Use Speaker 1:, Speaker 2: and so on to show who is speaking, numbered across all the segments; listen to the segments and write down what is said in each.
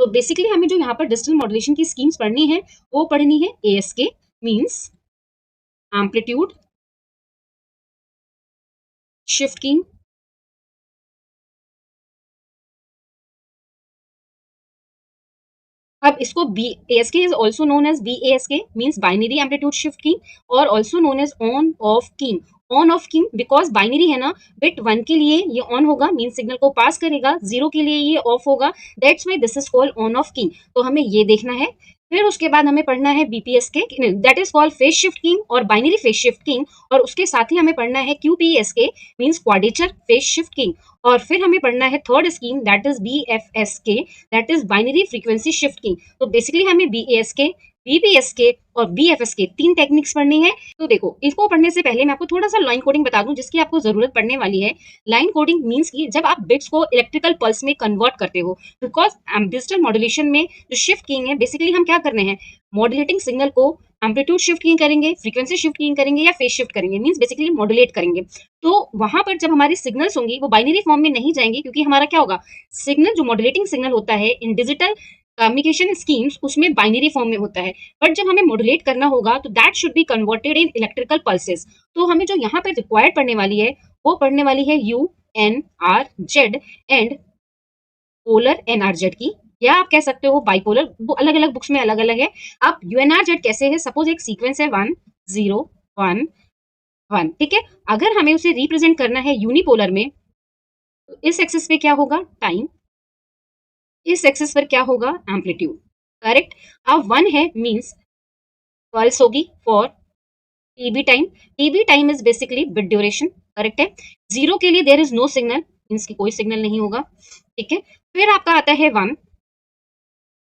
Speaker 1: तो बेसिकली हमें जो यहाँ पर डिजिटल मॉड्यूलेशन की स्कीम्स पढ़नी है वो पढ़नी है ASK, means amplitude shift keying, अब इसको B ASK is also known as BASK, means binary amplitude shift keying, और also known as on off keying. On off keying because binary है ना, बिट 1 के लिए ये ऑन होगा, मीन सिग्नल को पास करेगा, 0 के लिए ये ऑफ होगा, that's why this is called on off keying. तो हमें ये देखना है। फिर उसके बाद हमें पढ़ना है BPSK, that is called phase shift keying और बाइनरी फेज शिफ्ट कीइंग, और उसके साथ ही हमें पढ़ना है QPSK, means quadrature phase shift keying, और फिर हमें पढ़ना है third scheme that is BFSK, that is binary frequency shift keying. तो बेसिकली हमें BASK, BPSK और BFSK 3 टेक्निक्स पढ़नी है। तो देखो, इसको पढ़ने से पहले मैं आपको थोड़ा सा लाइन कोडिंग बता दूं जिसकी आपको जरूरत पड़ने वाली है। लाइन कोडिंग मींस कि जब आप बिट्स को इलेक्ट्रिकल पल्स में कन्वर्ट करते हो, बिकॉज डिजिटल मॉड्यूलेशन में जो शिफ्ट कीइंग है, बेसिकली हम क्या करने हैं, मॉड्यूलेटिंग सिग्नल को एम्पलीट्यूड शिफ्ट कीइंग करेंगे, फ्रीक्वेंसी शिफ्ट कीइंग करेंगे या फेज शिफ्ट करेंगे, मींस बेसिकली मॉड्यूलेट करेंगे। तो वहां पर जब हमारी सिग्नल्स होंगी वो बाइनरी फॉर्म में नहीं जाएंगे, क्योंकि हमारा क्या होगा, सिग्नल जो मॉड्यूलेटिंग सिग्नल होता है इन डिजिटल कम्युनिकेशन स्कीम्स उसमें बाइनरी फॉर्म में होता है, बट जब हमें मॉड्यूलेट करना होगा तो that should be converted in electrical pulses. तो हमें जो यहाँ पर रिक्वायर्ड पढ़ने वाली है वो पढ़ने वाली है UNRZ एंड पोलर NRZ की, या आप कह सकते हो बाइपोलर, वो अलग अलग बुक्स में अलग अलग है। अब UNRZ कैसे है, सपोज एक सीक्वेंस है 1 0 1 1, ठीक है। अगर हमें उसे रिप्रेजेंट करना है यूनिपोलर में, तो इस एक्सिस पे क्या होगा, टाइम, इस एक्सिस पर क्या होगा, एम्पलीट्यूड, करेक्ट। अब 1 है मींस पल्स होगी for TB time is basically bit duration, correct है। 0 के लिए there is no signal, means की कोई सिग्नल नहीं होगा, ठीक है। फिर आपका आता है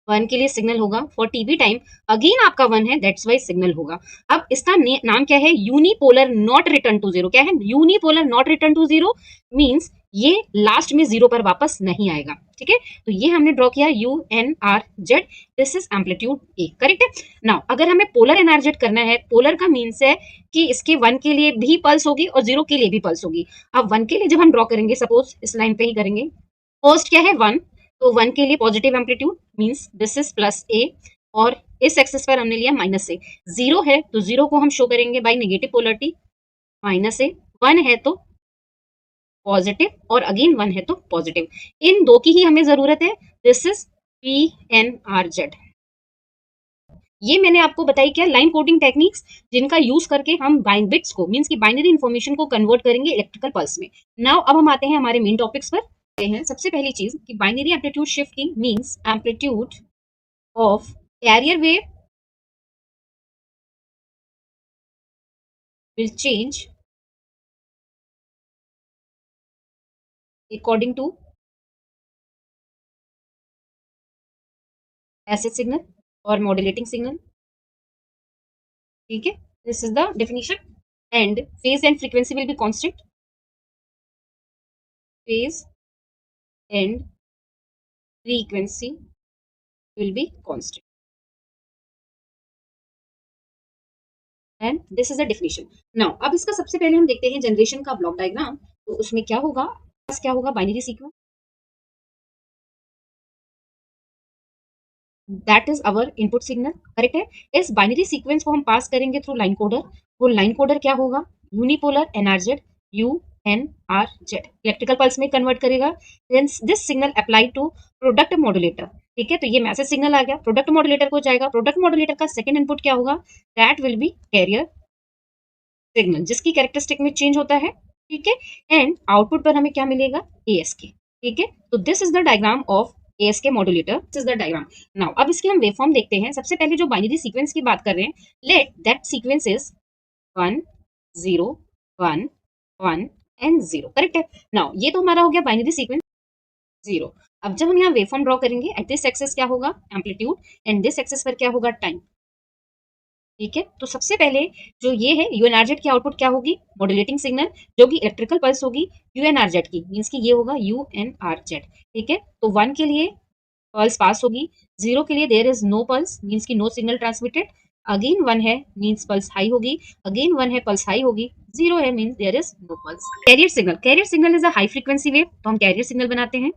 Speaker 1: 1 के लिए सिग्नल होगा फॉर TB टाइम, अगेन आपका 1 है, दैट्स वाई सिग्नल होगा। अब इसका नाम क्या है, यूनिपोलर नॉट रिटर्न टू 0, क्या है, unipolar not return to 0, means ये लास्ट में 0 पर वापस नहीं आएगा, ठीक है। तो ये हमने ड्रॉ किया UNRZ, this is amplitude A, correct है। नाउ अगर हमें पोलर NRZ करना है, पोलर का मीन्स है कि इसके 1 के लिए भी पल्स होगी और 0 के लिए भी पल्स होगी। अब 1 के लिए जब हम ड्रॉ करेंगे, सपोज इस लाइन पे ही करेंगे, फर्स्ट क्या है 1, तो 1 के लिए positive amplitude means this is +A, और इस एक्सिस पर हमने लिया -A। 0 है तो 0 को हम शो करेंगे बाय नेगेटिव पोलरिटी -A, 1 है तो पॉजिटिव, और अगेन 1 है तो पॉजिटिव। इन दो की ही हमें जरूरत है, दिस इज PNRZ। ये मैंने आपको बताई क्या, लाइन कोडिंग टेक्निक्स, जिनका यूज करके हम बिट्स को, मींस की बाइनरी इंफॉर्मेशन को कन्वर्ट करेंगे इलेक्ट्रिकल पल्स में। नाउ अब हम आते हैं हमारे मेन टॉपिक्स पर। हैं सबसे पहली चीज कि binary amplitude shifting means amplitude of carrier wave will change according to acid signal or modulating signal, ठीक है। This is the definition, and phase and frequency will be constant, phase and frequency will be constant, and this is the definition. Now अब इसका सबसे पहले हम देखते हैं generation का ब्लॉक डायग्राम। तो उसमें क्या होगा, क्या होगा, binary sequence, that is our input signal, correct है। इस बाइनरी सीक्वेंस को हम पास करेंगे थ्रू लाइन कोडर। वो लाइन कोडर क्या होगा, unipolar NRZ, UNRZ electrical pulse में कन्वर्ट करेगा। This signal apply to product modulator, ठीक है। तो ये मैसेज सिग्नल आ गया, प्रोडक्ट मॉड्यूलेटर को जाएगा। प्रोडक्ट मॉड्यूलेटर का सेकंड इनपुट क्या होगा, that will B carrier signal, जिसकी कैरेक्टरिस्टिक में चेंज होता है, ठीक है। एंड आउटपुट पर हमें क्या मिलेगा, ASK, ठीक है। तो this is the diagram of ASK modulator, this is the diagram. Now अब इसकी हम वेवफॉर्म देखते हैं। सबसे पहले जो बाइनरी सीक्वेंस की बात कर रहे हैं, let that sequence is 1 0 1 1 and 0, correct है। नाउ ये तो हमारा हो गया बाइनरी सीक्वेंस 0। अब जब हम यहाँ वेवफॉर्म ड्रॉ करेंगे, एट दिस एक्सिस क्या होगा, एम्पलीट्यूड, एंड दिस एक्सिस पर क्या होगा, टाइम, ठीक है। तो सबसे पहले जो ये है UNRZ की आउटपुट क्या होगी, मॉड्यूलेटिंग सिग्नल, जो कि इलेक्ट्रिकल पल्स होगी UNRZ की, मींस की ये होगा UNRZ, ठीक है। तो 1 के लिए पल्स पास होगी, 0 के लिए there is no pulse, means की नो सिग्नल ट्रांसमिटेड, अगेन 1 है मींस पल्स हाई होगी, अगेन 1 है पल्स हाई होगी, 0 है means there is no pulse. Carrier signal is a high frequency wave, तो हम कैरियर सिग्नल बनाते हैं।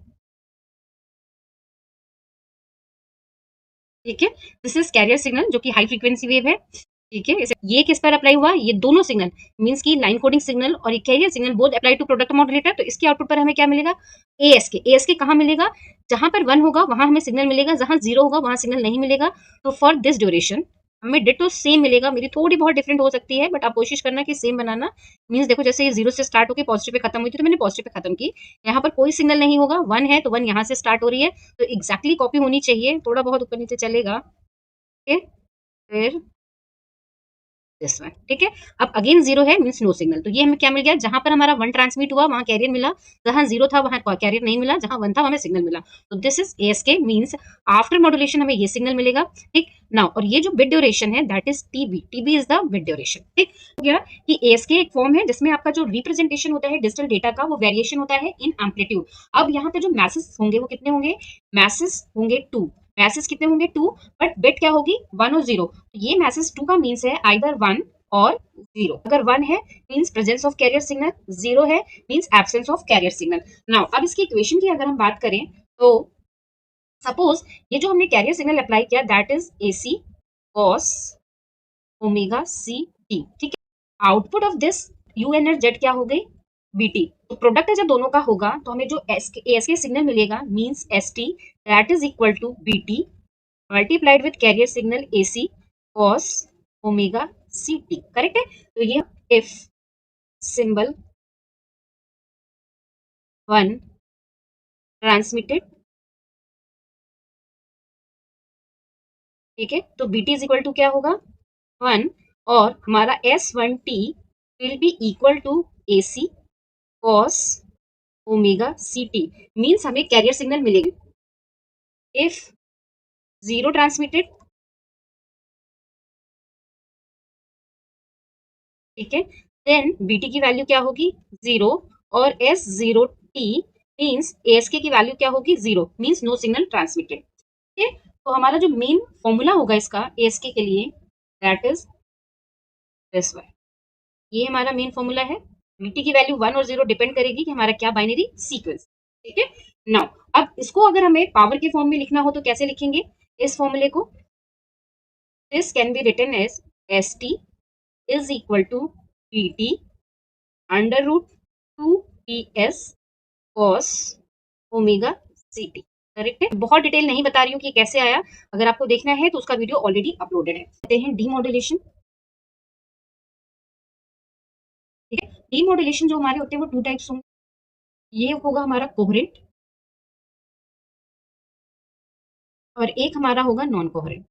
Speaker 1: ठीक है, दिस इज कैरियर सिग्नल जो कि हाई फ्रीक्वेंसी वेव है। ठीक है, ये किस पर अप्लाई हुआ, ये दोनों सिग्नल मींस की लाइन कोडिंग सिग्नल और ये carrier signal both apply to product modulator. तो इसके आउटपुट पर हमें क्या मिलेगा, एएसके कहाँ मिलेगा, जहां पर 1 होगा वहां हमें सिग्नल मिलेगा, जहां 0 होगा वहां सिग्नल नहीं मिलेगा। तो फॉर दिस ड्यूरेशन हमें डिटो सेम मिलेगा, मेरी थोड़ी बहुत डिफरेंट हो सकती है बट आप कोशिश करना कि सेम बनाना। मींस देखो जैसे ये 0 से स्टार्ट होकर पॉजिटिव पे खत्म हुई थी तो मैंने पॉजिटिव पे खत्म की, यहाँ पर कोई सिग्नल नहीं होगा, 1 है तो 1 यहाँ से स्टार्ट हो रही है, तो एग्जैक्टली कॉपी होनी चाहिए, थोड़ा बहुत ऊपर नीचे चलेगा। ओके, फिर दिस वन। ठीक है, अब अगेन 0 है मींस नो सिग्नल, तो ये हमें क्या मिल गया, जहां पर हमारा 1 ट्रांसमिट हुआ वहां कैरियर मिला, जहां 0 था वहां कैरियर नहीं मिला, जहां 1 था हमें सिग्नल मिला। तो this is ASK means after modulation हमें ये सिग्नल मिलेगा। ठीक, नाउ और ये जो बिट ड्यूरेशन है that is TB is the bit duration. ठीक हो गया कि एएसके एक फॉर्म है जिसमें आपका जो रिप्रेजेंटेशन होता है डिजिटल डेटा का वो वेरिएशन होता है इन एम्पलीट्यूड। अब यहाँ पे जो मैसेज होंगे वो कितने होंगे, मैसेज होंगे 2, मैसेज कितने होंगे 2, बट बिट क्या होगी 1 और 0। तो ये मैसेज 2 का मीन्स है आइदर 1 और 0। अगर 1 है means presence of carrier signal, 0 है means absence of carrier signal. Now अब इसकी इक्वेशन की अगर हम बात करें तो सपोज ये जो हमने कैरियर सिग्नल अप्लाई किया that is AC cos omega C T. ठीक है, आउटपुट ऑफ दिस UN और Z क्या हो गई, BT। तो प्रोडक्ट जब दोनों का होगा तो हमें जो ASK सिग्नल मिलेगा means ST that is equal to BT multiplied with carrier signal AC cos omega CT। Correct है, तो ये इफ सिंबल 1 ट्रांसमिटेड, ठीक है, तो BT इज इक्वल टू क्या होगा 1 और हमारा S1T will be equal to AC cos omega CT means हमें कैरियर सिग्नल मिलेगी इफ 0 ट्रांसमिटेड, ठीक है, देन BT की वैल्यू क्या होगी 0 और S0T मींस ASK की वैल्यू क्या होगी 0 मींस नो सिग्नल ट्रांसमिटेड। ठीक है, तो हमारा जो मेन फॉर्मूला होगा इसका ASK के लिए दैट इज दिस वन। ये हमारा मेन फॉर्मूला है, BT की वैल्यू 1 और 0 डिपेंड करेगी कि हमारा क्या बाइनरी सीक्वेंस। ठीक है, नाउ अब इसको अगर हमें पावर के फॉर्म में लिखना हो तो कैसे लिखेंगे इस फॉर्मूले को, this can be written as ST is equal to BT under root 2PS cos omega CT। Correct है, बहुत डिटेल नहीं बता रही हूँ कि कैसे आया, अगर आपको देखना है तो उसका वीडियो ऑलरेडी अपलोडेड है। कहते हैं डीमॉड्यूलेशन। ठीक है, डीमॉड्यूलेशन जो हमारे होते हैं वो 2 टाइप्स होंगे, ये होगा हमारा कोहेरेंट और एक हमारा होगा नॉन कोहेरेंट।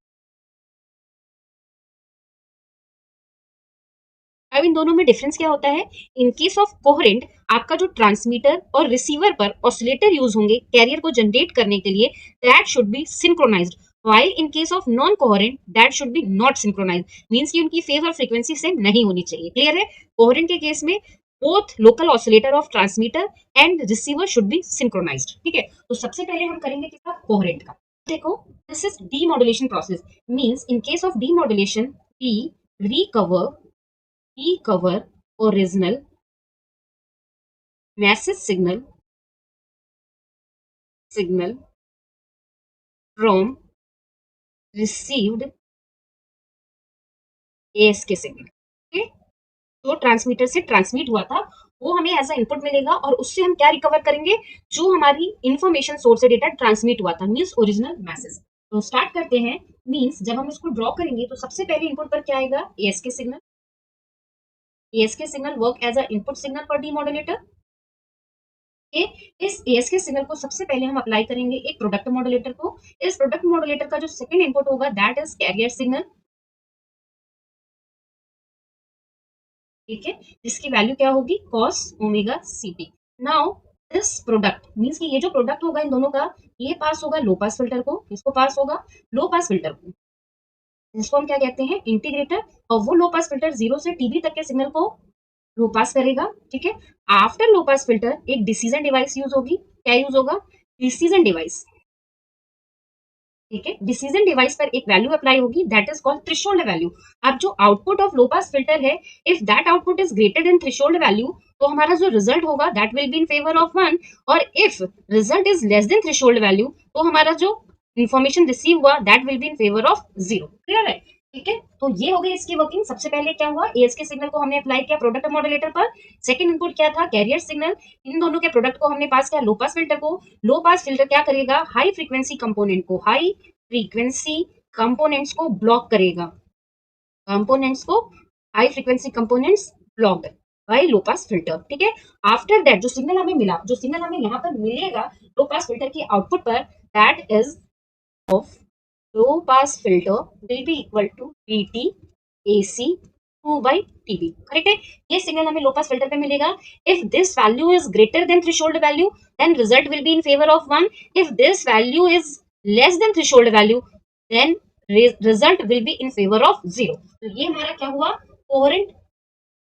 Speaker 1: अब इन दोनों में डिफरेंस क्या होता है, इन केस ऑफ कोहेरेंट आपका जो ट्रांसमीटर और रिसीवर पर ऑसिलेटर यूज होंगे कैरियर को जनरेट करने के लिए that should be synchronised, while in case of non coherent that should be not synchronized means कि उनकी फेज और फ्रीक्वेंसी सेम नहीं होनी चाहिए। क्लियर है, कोहेरेंट के केस में both local oscillator of transmitter and receiver should be synchronised. ठीक है, तो सबसे पहले हम करेंगे किसका, कोहेरेंट का। देखो this is demodulation process means in case of demodulation we recover original message signal from received ASK signal. okay? जो ट्रांसमीटर से ट्रांसमिट हुआ था वो हमें एज अ इनपुट मिलेगा और उससे हम क्या रिकवर करेंगे, जो हमारी इंफॉर्मेशन सोर्स से डेटा ट्रांसमिट हुआ था मींस ओरिजिनल मैसेज। तो स्टार्ट करते हैं, मींस जब हम इसको ड्रॉ करेंगे तो सबसे पहले इनपुट पर क्या आएगा, ASK signal. ASK signal work as a input signal for demodulator. इस ASK सिग्नल को सबसे पहले हम अप्लाई करेंगे एक प्रोडक्ट मॉड्यूलेटर को। इस प्रोडक्ट मॉड्यूलेटर का जो सेकंड इनपुट होगा दैट इज कैरियर सिग्नल। ठीक है, जिसकी वैल्यू क्या होगी cos omega CT। Now this product means कि ये जो प्रोडक्ट होगा इन दोनों का, ये पास होगा लो पास फिल्टर को, इसको पास होगा लो पास फिल्टर को, जिसको हम क्या कहते हैं इंटीग्रेटर, और वो लो पास फिल्टर 0 से TB तक के सिग्नल को लो पास करेगा। ठीक है, आफ्टर लो पास फिल्टर एक डिसीजन डिवाइस यूज होगी, क्या यूज होगा, डिसीजन डिवाइस। ठीक है, डिसीजन डिवाइस पर एक वैल्यू अप्लाई होगी that is called threshold value. अब जो output of low pass filter है if that output is greater than threshold value तो हमारा जो रिजल्ट होगा that will be in favour of 1, और if result is less than threshold value तो हमारा जो इंफॉर्मेशन रिसीव हुआ that will be in favour of 0। Clear है? ठीक है, तो ये हो गई इसकी वर्किंग। सबसे पहले क्या हुआ, एएसके सिग्नल को हमने अप्लाई किया प्रोडक्ट मॉड्यूलेटर पर। सेकंड इनपुट क्या था, कैरियर सिग्नल। इन दोनों के प्रोडक्ट को हमने पास किया लो पास फिल्टर को। लो पास फिल्टर क्या करेगा, हाई फ्रीक्वेंसी कंपोनेंट को, हाई फ्रीक्वेंसी कंपोनेंट्स को ब्लॉक करेगा, कंपोनेंट्स को, high frequency components blocked by low pass filter. ठीक है, आफ्टर दैट जो सिग्नल हमें मिला, जो सिग्नल हमें यहाँ पर मिलेगा लो पास फिल्टर की आउटपुट पर, that is of low pass filter will be equal to VT AC 2 by TB। Correct है, ये सिग्नल हमें लो पास फिल्टर पे मिलेगा। If this value is greater than threshold value then result will be in favour of 1। If this value is less than threshold value then result will be in favour of 0। तो ये हमारा क्या हुआ, coherent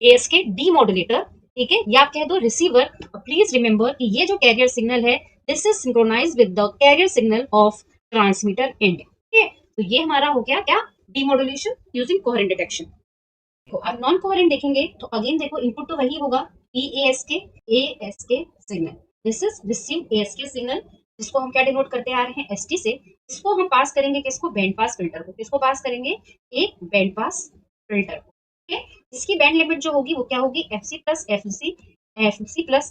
Speaker 1: ask demodulator. ठीक है, या आप कह दो रिसीवर। प्लीज रिमेंबर कि ये जो कैरियर सिग्नल है this is synchronised with the carrier signal of transmitter end. ठीक है, तो ये हमारा हो गया क्या, डीमॉड्यूलेशन यूजिंग कोहेरेंट डिटेक्शन। तो अब नॉन कोहेरेंट देखेंगे तो अगेन देखो इनपुट तो वही होगा ASK signal. This is received ASK signal, जिसको हम क्या डिनोट करते आ रहे हैं एसटी से। इसको हम पास करेंगे किसको, बैंड पास फिल्टर को। किसको पास करेंगे, एक बैंड पास फिल्टर को। ठीक है, इसकी बैंड लिमिट जो होगी वो क्या होगी, FC plus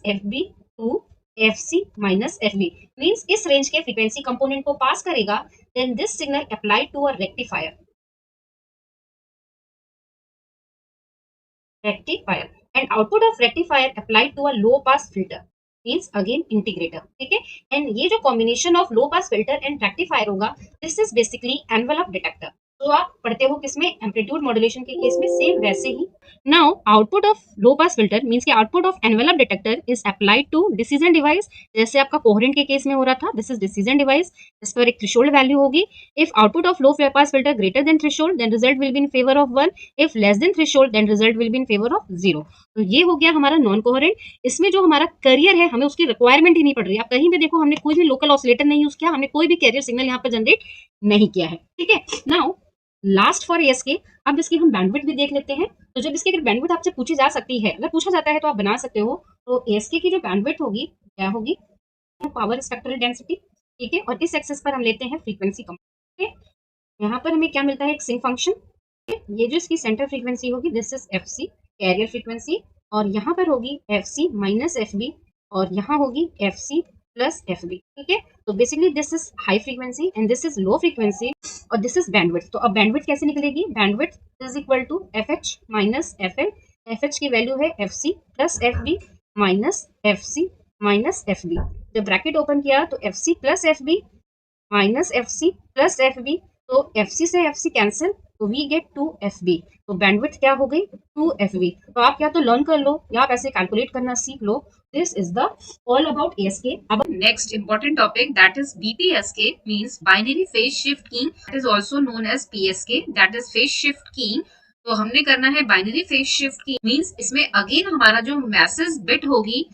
Speaker 1: FB to FC minus FB. Means इस रेंज के फ्रीक्वेंसी कंपोनेंट को पास करेगा, then this signal applied to a rectifier and output of rectifier applied to a low pass filter means again integrator। ठीक है, and ये जो combination of low pass filter and rectifier होगा, this is basically envelope detector। तो आप पढ़ते हो किसमें, एम्पलीट्यूड मॉड्यूलेशन के केस में सेम वैसे ही। Now output of low pass filter means कि output of envelope detector is applied to decision device. जैसे आपका कोहेरेंट के केस में हो रहा था, दिस इज डिसीजन डिवाइस, इस पर एक थ्रेशोल्ड वैल्यू होगी। If output of low pass filter greater than threshold then result will be in favour of 1। If less than threshold then result will be in favour of 0। तो ये हो गया हमारा non coherent. इसमें जो हमारा career है हमें उसकी रिक्वायरमेंट ही नहीं पड़ रही। आप कहीं भी देखो हमने कोई भी लोकल ऑसिलेटर नहीं यूज किया, हमने कोई भी कैरियर सिग्नल यहाँ पर जनरेट नहीं किया है। ठीक है, नाउ लास्ट फॉर एएसके। अब इसकी हम बैंडविड्थ भी देख लेते हैं। तो जब इसकी अगर बैंडविड्थ आपसे पूछी जा सकती है, अगर पूछा जाता है तो आप बना सकते हो। तो एएसके की जो बैंडविड्थ होगी क्या होगी, पावर स्पेक्ट्रल डेंसिटी। ठीक है, और इस एक्सेस पर हम लेते हैं फ्रीक्वेंसी कंपोनेंट। यहाँ पर हमें क्या मिलता है, एक सिंक फंक्शन। ये जो इसकी सेंटर फ्रीक्वेंसी होगी this is FC carrier frequency, और यहाँ पर होगी एफसी माइनस एफबी, और यहाँ होगी एफसी प्लस एफबी। ठीक है, तो basically this is high frequency and this is low frequency, और दिस इज बैंडविड्थ। तो अब बैंडविड्थ कैसे निकलेगी, bandwidth is equal to F H minus F L. F H की वैल्यू है F C plus F B minus F C minus F B. जब bracket open किया तो F C plus F B minus F C plus F B, तो F C से F सी cancel, तो we get 2 F B. तो bandwidth क्या हो गई, 2 एफ बी। तो आप या तो लर्न कर लो या आप ऐसे कैलकुलेट करना सीख लो। This is the all about ASK। अब
Speaker 2: next important topic, that is BPSK, means binary phase shift keying, that is also known as PSK, that is phase shift keying। तो हमने करना है बाइनरी फेज शिफ्ट की, means इसमें again हमारा जो message bit होगी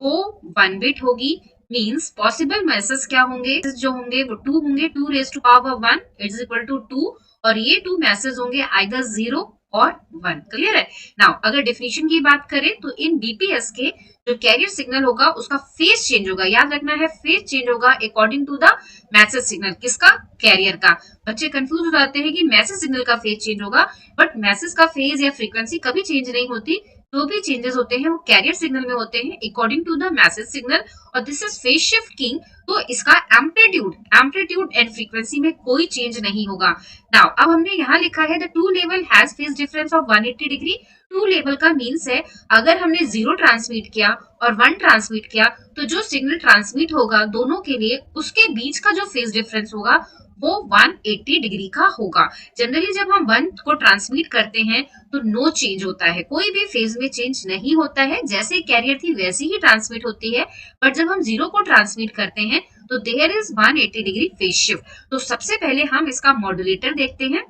Speaker 2: वो 1 बिट होगी। मींस पॉसिबल मैसेज क्या होंगे, जो होंगे वो 2 होंगे, 2 raise to power 1 is equal to 2, और ये 2 मैसेज होंगे आइदर 0 और 1। क्लियर है? नाउ अगर डेफिनेशन की बात करें तो इन बीपीएस के जो कैरियर सिग्नल होगा उसका फेज चेंज होगा। याद रखना है, फेज चेंज होगा according to the message signal. किसका, कैरियर का। बच्चे कंफ्यूज हो जाते हैं कि मैसेज सिग्नल का फेज चेंज होगा, बट मैसेज का फेज या फ्रीक्वेंसी कभी चेंज नहीं होती। जो भी चेंजेस होते हैं वो कैरियर सिग्नल में होते हैं according to the message signal, और this is phase shift keying. तो इसका एम्पलीट्यूड एंड फ्रीक्वेंसी में कोई चेंज नहीं होगा। नाउ अब हमने यहाँ लिखा है the two level has phase difference of 180 degree. Two level का मीन्स है अगर हमने 0 ट्रांसमिट किया और 1 ट्रांसमिट किया तो जो सिग्नल ट्रांसमिट होगा दोनों के लिए उसके बीच का जो फेज डिफरेंस होगा वो 180 डिग्री का होगा। जनरली जब हम 1 को ट्रांसमिट करते हैं तो नो चेंज होता है, कोई भी फेज में चेंज नहीं होता है, जैसे कैरियर थी वैसी ही ट्रांसमिट होती है। बट जब हम 0 को ट्रांसमिट करते हैं तो there is 180 degree phase shift. तो सबसे पहले हम इसका मॉड्यूलेटर देखते हैं।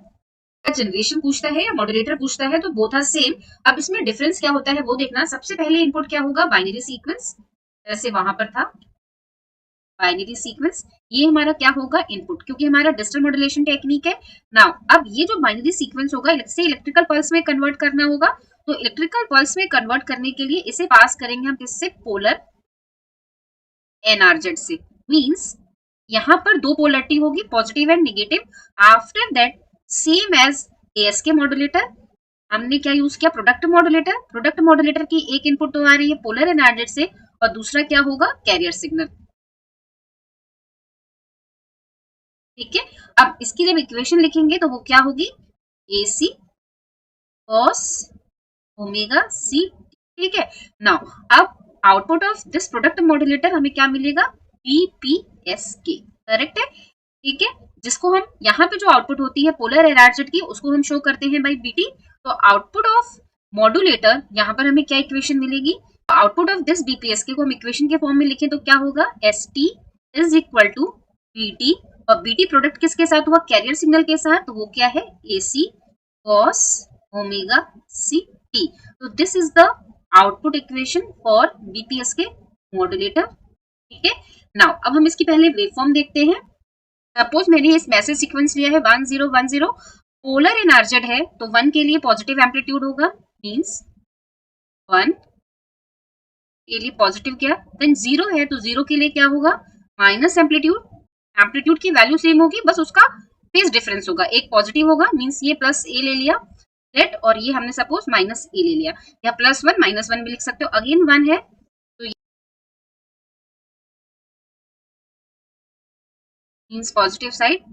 Speaker 2: जनरेशन पूछता है या मॉड्यूलेटर पूछता है तो बोथ आर सेम। अब इसमें डिफरेंस क्या होता है वो देखना। सबसे पहले इनपुट क्या होगा, बाइनरी सीक्वेंस, जैसे वहां पर था बाइनरी सीक्वेंस। ये हमारा क्या होगा, इनपुट, क्योंकि हमारा डिजिटल मॉड्यूलेशन टेक्निक है। नाउ अब ये जो बाइनरी सीक्वेंस होगा इसे इलेक्ट्रिकल पल्स में कन्वर्ट करना होगा। तो इलेक्ट्रिकल पल्स में कन्वर्ट करने के लिए इसे पास करेंगे हम किससे, पोलर एनआरजेड से। मींस यहाँ पर दो पोलरिटी होगी, positive and negative. After that same as ASK modulator हमने क्या यूज किया, प्रोडक्ट मॉड्यूलेटर। प्रोडक्ट मॉड्यूलेटर की एक इनपुट तो आ रही है पोलर एनर्जेट से और दूसरा क्या होगा, कैरियर सिग्नल। ठीक है, अब इसकी जब इक्वेशन लिखेंगे तो वो क्या होगी, AC cos ओमेगा C। ठीक है, नाउ अब output of this product modulator हमें क्या मिलेगा, BPSK। करेक्ट है, ठीक है, जिसको हम यहाँ पे जो आउटपुट होती है पोलर एनर्जेट की उसको हम शो करते हैं बाई BT। तो आउटपुट ऑफ मॉड्यूलेटर यहाँ पर हमें क्या इक्वेशन मिलेगी, आउटपुट ऑफ दिस BPSK को हम इक्वेशन के फॉर्म में लिखें तो क्या होगा, ST is equal to BT, और BT प्रोडक्ट किसके साथ हुआ, कैरियर सिग्नल के साथ, तो वो क्या है, AC cos ओमेगा CT। तो this is the output equation for BPSK modulator. ठीक है, नाउ अब हम इसकी पहले वेवफॉर्म देखते हैं। सपोज मैंने इस मैसेज सीक्वेंस लिया है 1010, पोलर एनर्जेट है तो 1 के लिए पॉजिटिव एम्पलीट्यूड होगा, मींस 1 के लिए पॉजिटिव क्या, देन 0 है तो 0 के लिए क्या होगा, माइनस एम्पलीट्यूड। एम्पलीट्यूड की वैल्यू सेम होगी, बस उसका फेज डिफरेंस होगा, एक पॉजिटिव होगा मींस ये प्लस ए ले लिया रेड, और ये हमने सपोज माइनस ए ले लिया, या +1 -1 भी लिख सकते हो। अगेन 1 है तो मींस पॉजिटिव साइड,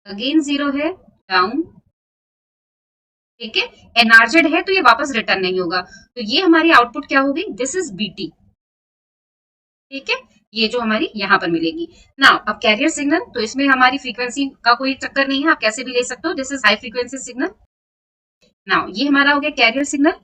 Speaker 2: अगेन 0 है डाउन। ठीक है, एनर्जेड है तो ये वापस रिटर्न नहीं होगा, तो ये हमारी आउटपुट क्या होगी, दिस इज BT। ठीक है, ये जो हमारी यहाँ पर मिलेगी। नाउ अब कैरियर सिग्नल, तो इसमें हमारी फ्रीक्वेंसी का कोई चक्कर नहीं है, आप कैसे भी ले सकते हो, this is high frequency signal. Now ये हमारा हो गया कैरियर सिग्नल।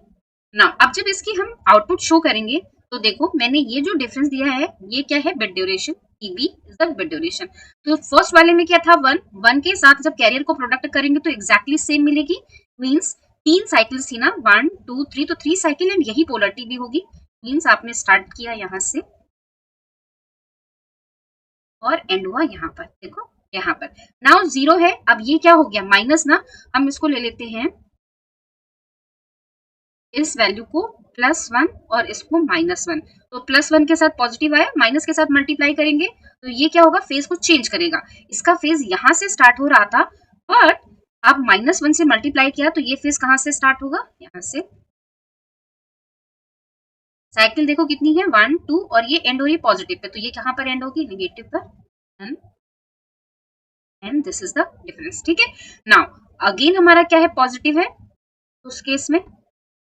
Speaker 2: नाउ अब जब इसकी हम आउटपुट शो करेंगे तो देखो मैंने ये जो डिफरेंस दिया है ये क्या है, bit duration, TB is the bit duration. तो फर्स्ट वाले में क्या था, 1 के साथ जब कैरियर को प्रोडक्ट करेंगे तो एग्जैक्टली सेम मिलेगी, मींस 3 साइकिल्स थी ना, 1 2 3, तो 3 साइकिल एंड यही पोलरिटी भी होगी, मींस आपने स्टार्ट किया यहाँ से और एंड हुआ यहाँ पर, देखो यहाँ पर। नाउ 0 है, अब ये क्या हो गया, माइनस ना, हम इसको ले लेते हैं इस वैल्यू को +1 और इसको -1, तो +1 के साथ पॉजिटिव आया, माइनस के साथ मल्टीप्लाई करेंगे तो ये क्या होगा, फेज को चेंज करेगा। इसका फेज यहाँ से स्टार्ट हो रहा था, बट अब -1 से मल्टीप्लाई किया तो ये फेज कहाँ से स्टार्ट होगा, यहाँ से। साइकिल देखो कितनी है, 1 2, और ये एंड हो रही है पॉजिटिव पे, तो ये कहाँ पर एंड होगी, नेगेटिव पर, and this is the difference. ठीक है, नाउ अगेन हमारा क्या है, पॉजिटिव है, उस केस में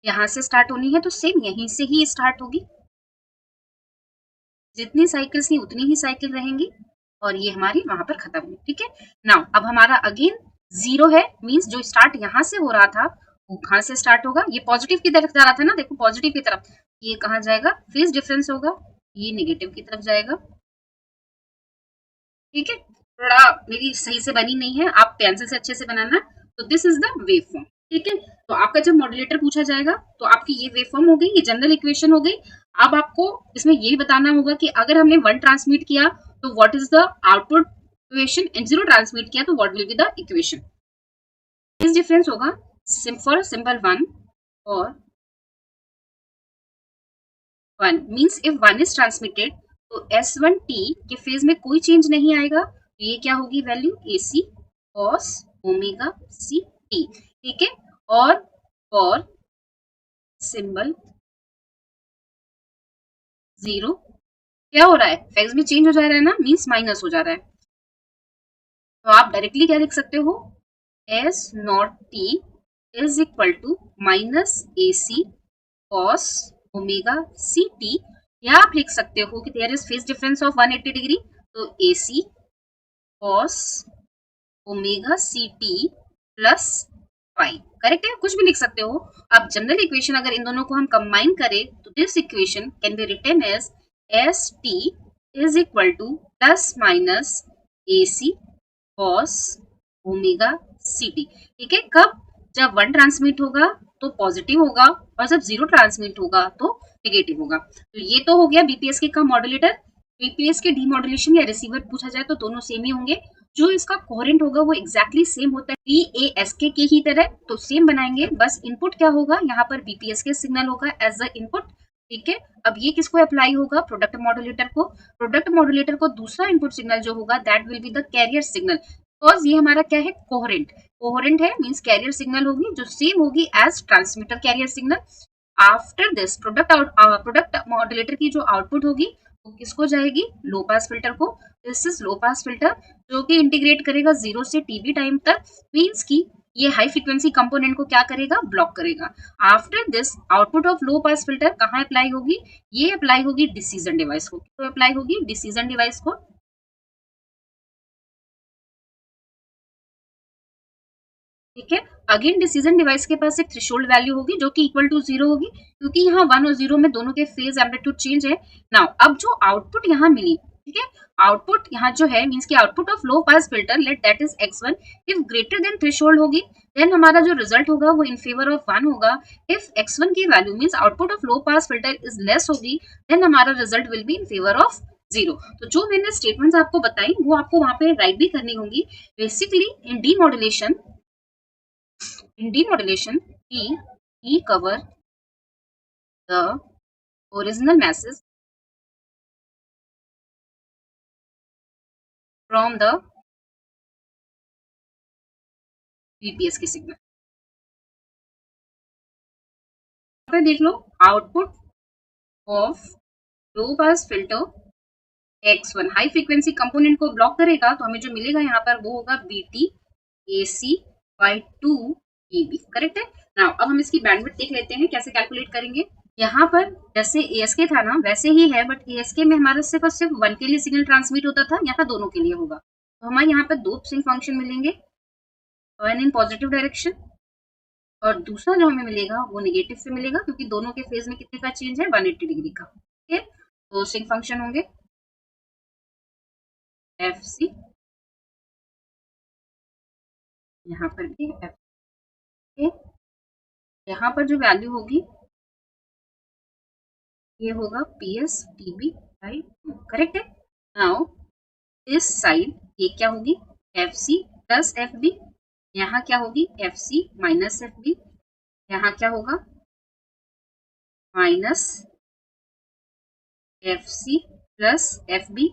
Speaker 2: यहाँ से स्टार्ट होनी है तो सेम यहीं से ही स्टार्ट होगी, जितनी साइकिल्स थी उतनी ही साइकिल रहेंगी और ये हमारी वहां पर खत्म हुई। ठीक है, नाउ अब हमारा अगेन 0 है, मींस जो स्टार्ट यहाँ से हो रहा था वो कहाँ से स्टार्ट होगा, ये पॉजिटिव की तरफ जा रहा था ना, देखो पॉजिटिव की तरफ, ये कहाँ जाएगा, फेज डिफरेंस होगा, ये नेगेटिव की तरफ जाएगा। ठीक है, थोड़ा मेरी सही से बनी नहीं है, आप पेंसिल से अच्छे से बनाना। तो this is the wave form. ठीक है, तो आपका जब मॉड्यूलेटर पूछा जाएगा तो आपकी ये वेव फॉर्म हो गई, ये जनरल इक्वेशन हो गई। अब आपको इसमें ये बताना होगा कि अगर हमने 1 ट्रांसमिट किया तो what is the output equation, and 0 transmit किया तो what will be the equation. इस डिफरेंस होगा फॉर सिंपल 1 और 1 मींस इफ 1 इज ट्रांसमिटेड तो S1T के फेज में कोई चेंज नहीं आएगा, तो ये क्या होगी value, AC cos omega CT। ठीक है, और सिंबल 0 क्या हो रहा है, फेज में चेंज हो जा रहा है ना, मींस माइनस हो जा रहा है, तो आप डायरेक्टली क्या लिख सकते हो, S0T is equal to -AC cos omega CT, या आप लिख सकते हो कि there is phase difference of 180 degree, तो AC cos omega CT plus 5। Correct है, कुछ भी लिख सकते हो आप। जनरल इक्वेशन अगर इन दोनों को हम कंबाइन करें तो this equation can be written as ST is equal to ± AC cos omega CT। ठीक है, कब, जब 1 ट्रांसमिट होगा तो पॉजिटिव होगा और जब 0 ट्रांसमिट होगा तो नेगेटिव होगा। तो ये तो हो गया BPSK का मॉड्यूलेटर। BPSK डीमॉड्यूलेशन या रिसीवर पूछा जाए तो दोनों सेम ही होंगे, जो इसका कोहेरेंट होगा वो एग्जैक्टली सेम होता है BASK के ही तरह, तो सेम बनाएंगे, बस इनपुट क्या होगा, यहाँ पर BPSK सिग्नल होगा एज द इनपुट,
Speaker 1: ठीक है, अब ये किसको अप्लाई होगा, प्रोडक्ट मॉड्यूलेटर को। प्रोडक्ट मॉड्यूलेटर को दूसरा इनपुट सिग्नल जो होगा that will be the carrier signal, because ये हमारा क्या है, कोहेरेंट। कोहेरेंट है मींस कैरियर सिग्नल होगी जो सेम होगी as transmitter carrier signal. After this product modulator की जो आउटपुट होगी वो किसको जाएगी, लो पास फिल्टर को। This is low pass filter जो कि इंटीग्रेट करेगा 0 से टीबी टाइम तक, मींस की ये हाई फ्रीक्वेंसी कंपोनेंट को क्या करेगा, ब्लॉक करेगा। After this output of low pass filter कहाँ अप्लाई होगी, ये अप्लाई होगी डिसीजन डिवाइस को। तो अप्लाई होगी डिसीजन डिवाइस को, ठीक है। अगेन डिसीजन डिवाइस के पास एक थ्रेशोल्ड वैल्यू होगी जो कि इक्वल टू 0 होगी, क्योंकि यहाँ 1 और 0 में दोनों के फेज एम्पलीट्यूड चेंज है। नाउ अब जो आउटपुट यहाँ मिली, ठीक है, आउटपुट यहाँ जो है मींस की output of low pass filter let that is x1 if greater than threshold होगी, देन हमारा जो रिजल्ट होगा वो इन फेवर ऑफ 1 होगा। इफ x1 की value means output of low pass filter is less होगी, देन हमारा result will be in favour of 0। तो जो मैंने स्टेटमेंट्स आपको बताई वो आपको वहां पे राइट भी करनी होंगी। Basically in demodulation, we cover the original message from the BPS के सिग्नल। पे देख low output of low pass filter x1 high frequency component को ब्लॉक करेगा, तो हमें जो मिलेगा यहाँ पर वो होगा BT AC by 2 EB, correct है। नाउ अब हम इसकी बैंडविड्थ देख लेते हैं कैसे कैलकुलेट करेंगे। यहाँ पर जैसे ASK था ना वैसे ही है, बट ASK में हमारा सिर्फ और सिर्फ 1 के लिए सिग्नल ट्रांसमिट होता था, यहाँ दोनों के लिए होगा। तो हमारे यहाँ पर दो सिंक फंक्शन मिलेंगे, वन इन पॉजिटिव डायरेक्शन और दूसरा जो हमें मिलेगा वो नेगेटिव से मिलेगा, क्योंकि दोनों के फेज में कितने का चेंज है, 180 डिग्री का। ठीक है, तो सिंक फंक्शन होंगे FC, यहाँ पर भी F, यहाँ पर जो वैल्यू होगी ये होगा PS TB बाई 2, करेक्ट है। नाउ इस साइड ये क्या होगी, FC प्लस FB, यहाँ क्या होगी FC माइनस FB, यहाँ क्या होगा माइनस FC प्लस FB,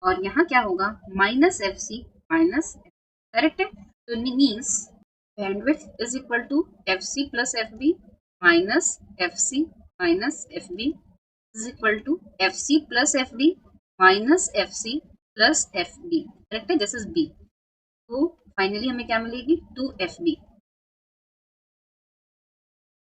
Speaker 1: और यहाँ क्या होगा माइनस FC माइनस, करेक्ट है। तो means bandwidth is equal to FC plus FB minus FC minus FB is equal to FC plus FB minus FC plus FB, correct है, this is B। तो finally हमें क्या मिलेगी 2FB।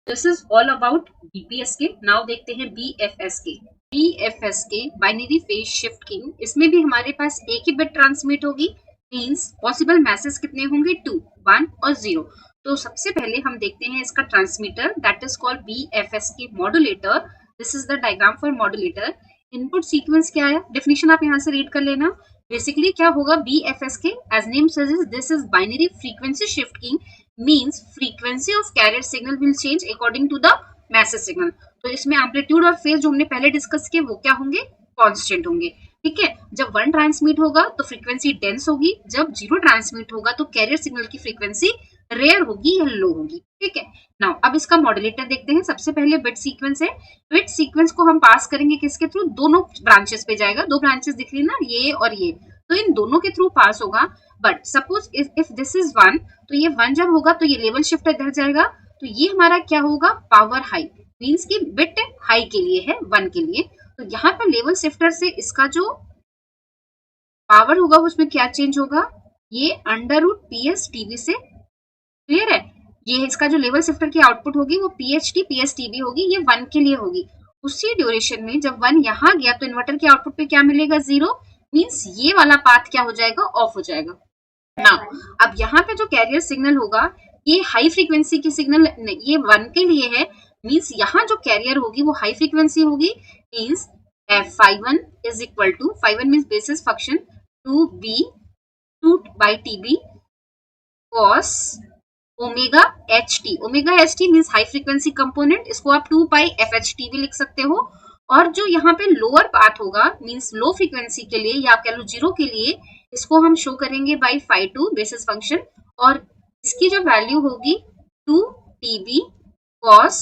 Speaker 1: This is all about BPSK। Now देखते हैं BFSK। BFSK binary phase shift keying, इसमें भी हमारे पास एक ही बिट ट्रांसमिट होगी, मींस पॉसिबल मैसेज कितने होंगे 2, 1 और 0। तो सबसे पहले हम देखते हैं इसका transmitter that is called BFSK modulator. This is the diagram for modulator. Input sequence क्या है, डेफिनेशन आप यहाँ से रीड कर लेना। बेसिकली क्या होगा BFSK, as name suggest this is binary frequency shift keying, means frequency of carrier signal will change according to the message signal. तो इसमें एम्पलीट्यूड और फेज जो हमने पहले डिस्कस किए वो क्या होंगे, कांस्टेंट होंगे। ठीक है, जब 1 ट्रांसमिट होगा तो फ्रीक्वेंसी डेंस होगी, जब 0 ट्रांसमिट होगा तो कैरियर सिग्नल की फ्रीक्वेंसी रेयर होगी या लो होगी। ठीक है, नाउ अब इसका मॉड्यूलेटर देखते हैं। सबसे पहले बिट सीक्वेंस है, बिट सीक्वेंस को हम पास करेंगे किसके थ्रू, दोनों ब्रांचेस पे जाएगा, दो ब्रांचेस दिख रही है ना ये और ये, तो इन दोनों के थ्रू पास होगा। But suppose if this is 1, तो ये 1 जब होगा तो ये लेवल शिफ्टर इधर जाएगा, तो ये हमारा क्या होगा पावर हाई, मींस की बिट हाई के लिए है 1 के लिए। तो यहाँ पर लेवल शिफ्टर से इसका जो पावर होगा उसमें क्या चेंज होगा, ये अंडर रूट PS TB से, क्लियर है। ये इसका जो लेवल शिफ्टर की आउटपुट होगी वो PHT PS TB होगी, ये 1 के लिए होगी। उसी ड्यूरेशन में जब 1 यहाँ गया तो इन्वर्टर के आउटपुट पे क्या मिलेगा 0, मींस ये वाला पाथ क्या हो जाएगा, ऑफ हो जाएगा ना। अब यहाँ पे जो कैरियर सिग्नल होगा ये हाई फ्रीक्वेंसी की सिग्नल, ये 1 के लिए है, मींस यहाँ जो कैरियर होगी वो हाई फ्रीक्वेंसी होगी, means F51 is equal to 51 means basis function 2B 2 by TB cos omega HT। Omega HT means high frequency component, इसको आप 2 पाई FHT भी लिख सकते हो। और जो यहाँ पे लोअर पाथ होगा मींस लो फ्रीक्वेंसी के लिए या आप कह लो 0 के लिए, इसको हम शो करेंगे बाई 5 बेसिस फंक्शन, और इसकी जो वैल्यू होगी 2 TB cos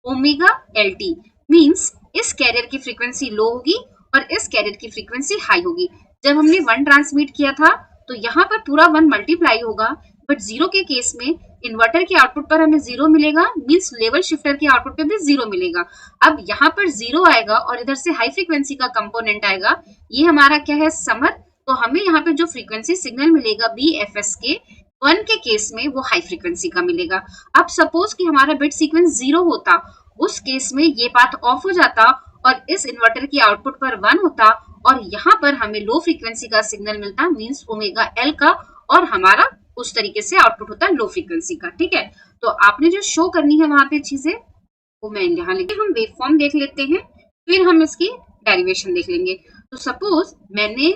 Speaker 1: omega LT, means इस कैरियर की फ्रीक्वेंसी लो होगी और इस कैरियर की फ्रीक्वेंसी हाई होगी। जब हमने 1 ट्रांसमिट किया था तो यहाँ पर पूरा 1 मल्टीप्लाई होगा, बट 0 के केस में इन्वर्टर के आउटपुट पर हमें 0 मिलेगा, मींस लेवल शिफ्टर के आउटपुट पे भी 0 मिलेगा। अब यहाँ पर 0 आएगा और इधर से हाई फ्रीक्वेंसी का कंपोनेंट आएगा, ये हमारा क्या है, समर। तो हमें यहाँ पे जो फ्रीक्वेंसी सिग्नल मिलेगा BFS के 1 के केस में वो हाई फ्रीक्वेंसी का मिलेगा। अब सपोज कि हमारा बिट सीक्वेंस 0 होता, उस केस में ये पाथ ऑफ हो जाता और इस इन्वर्टर की आउटपुट पर 1 होता और यहाँ पर हमें लो फ्रीक्वेंसी का सिग्नल मिलता, मींस ओमेगा एल का, और हमारा उस तरीके से आउटपुट होता है लो फ्रीक्वेंसी का। ठीक है, तो आपने जो शो करनी है वहां पे चीजें वो मैं यहाँ लिखे। हम वेव फॉर्म देख लेते हैं, फिर हम इसकी डेरिवेशन देख लेंगे। तो सपोज मैंने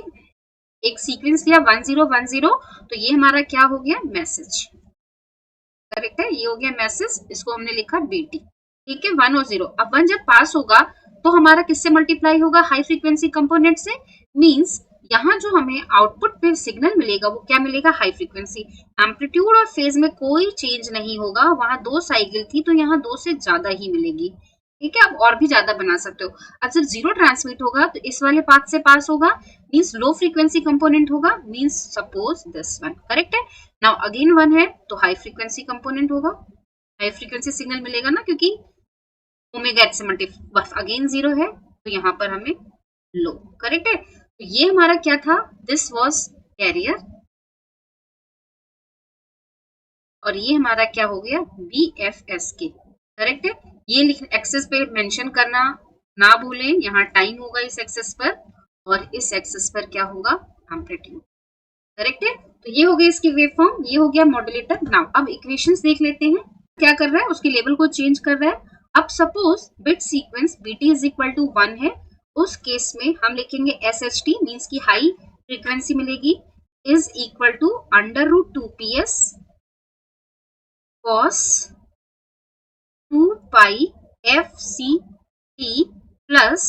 Speaker 1: एक सीक्वेंस लिया 1010, तो ये हमारा क्या हो गया, मैसेज। करेक्ट है, ये हो गया मैसेज, इसको हमने लिखा BT। ठीक है, 1 और 0। अब 1 जब पास होगा तो हमारा किससे मल्टीप्लाई होगा, हाई फ्रीक्वेंसी कंपोनेंट से, मींस यहाँ जो हमें आउटपुट पे सिग्नल मिलेगा वो क्या मिलेगा, हाई फ्रीक्वेंसी। एम्पलीट्यूड और फेज में कोई चेंज नहीं होगा, वहां 2 साइकिल थी तो यहाँ 2 से ज्यादा ही मिलेगी। ठीक है, आप और भी ज्यादा बना सकते हो। अब जब 0 ट्रांसमिट होगा तो इस वाले पाथ से पास होगा, मींस लो फ्रीक्वेंसी कंपोनेंट होगा, means suppose this one. Correct है। नाउ अगेन 1 है तो हाई फ्रीक्वेंसी कंपोनेंट होगा, हाई फ्रीक्वेंसी सिग्नल मिलेगा ना, क्योंकि ओमेगा एच से मल्टीप्लाई। अगेन 0 है तो यहाँ पर हमें लो। करेक्ट है, तो ये हमारा क्या था, दिस वाज कैरियर, और ये हमारा क्या हो गया, BFS के। करेक्ट है, ये एक्सेस पे मेंशन करना ना भूलें, यहाँ टाइम होगा इस एक्सेस पर और इस एक्सेस पर क्या होगा, एम्पलीट्यूड। करेक्ट है, तो ये हो गया इसकी वेव फॉर्म, ये हो गया मॉड्यूलेटर। नाउ अब इक्वेशंस देख लेते हैं, क्या कर रहा है, उसके लेवल को चेंज कर रहा है। अब suppose bit sequence BT is equal to 1 है, उस केस में हम लिखेंगे SHT, मींस की हाई फ्रीक्वेंसी मिलेगी, is equal to √2PS cos 2 pi FCT plus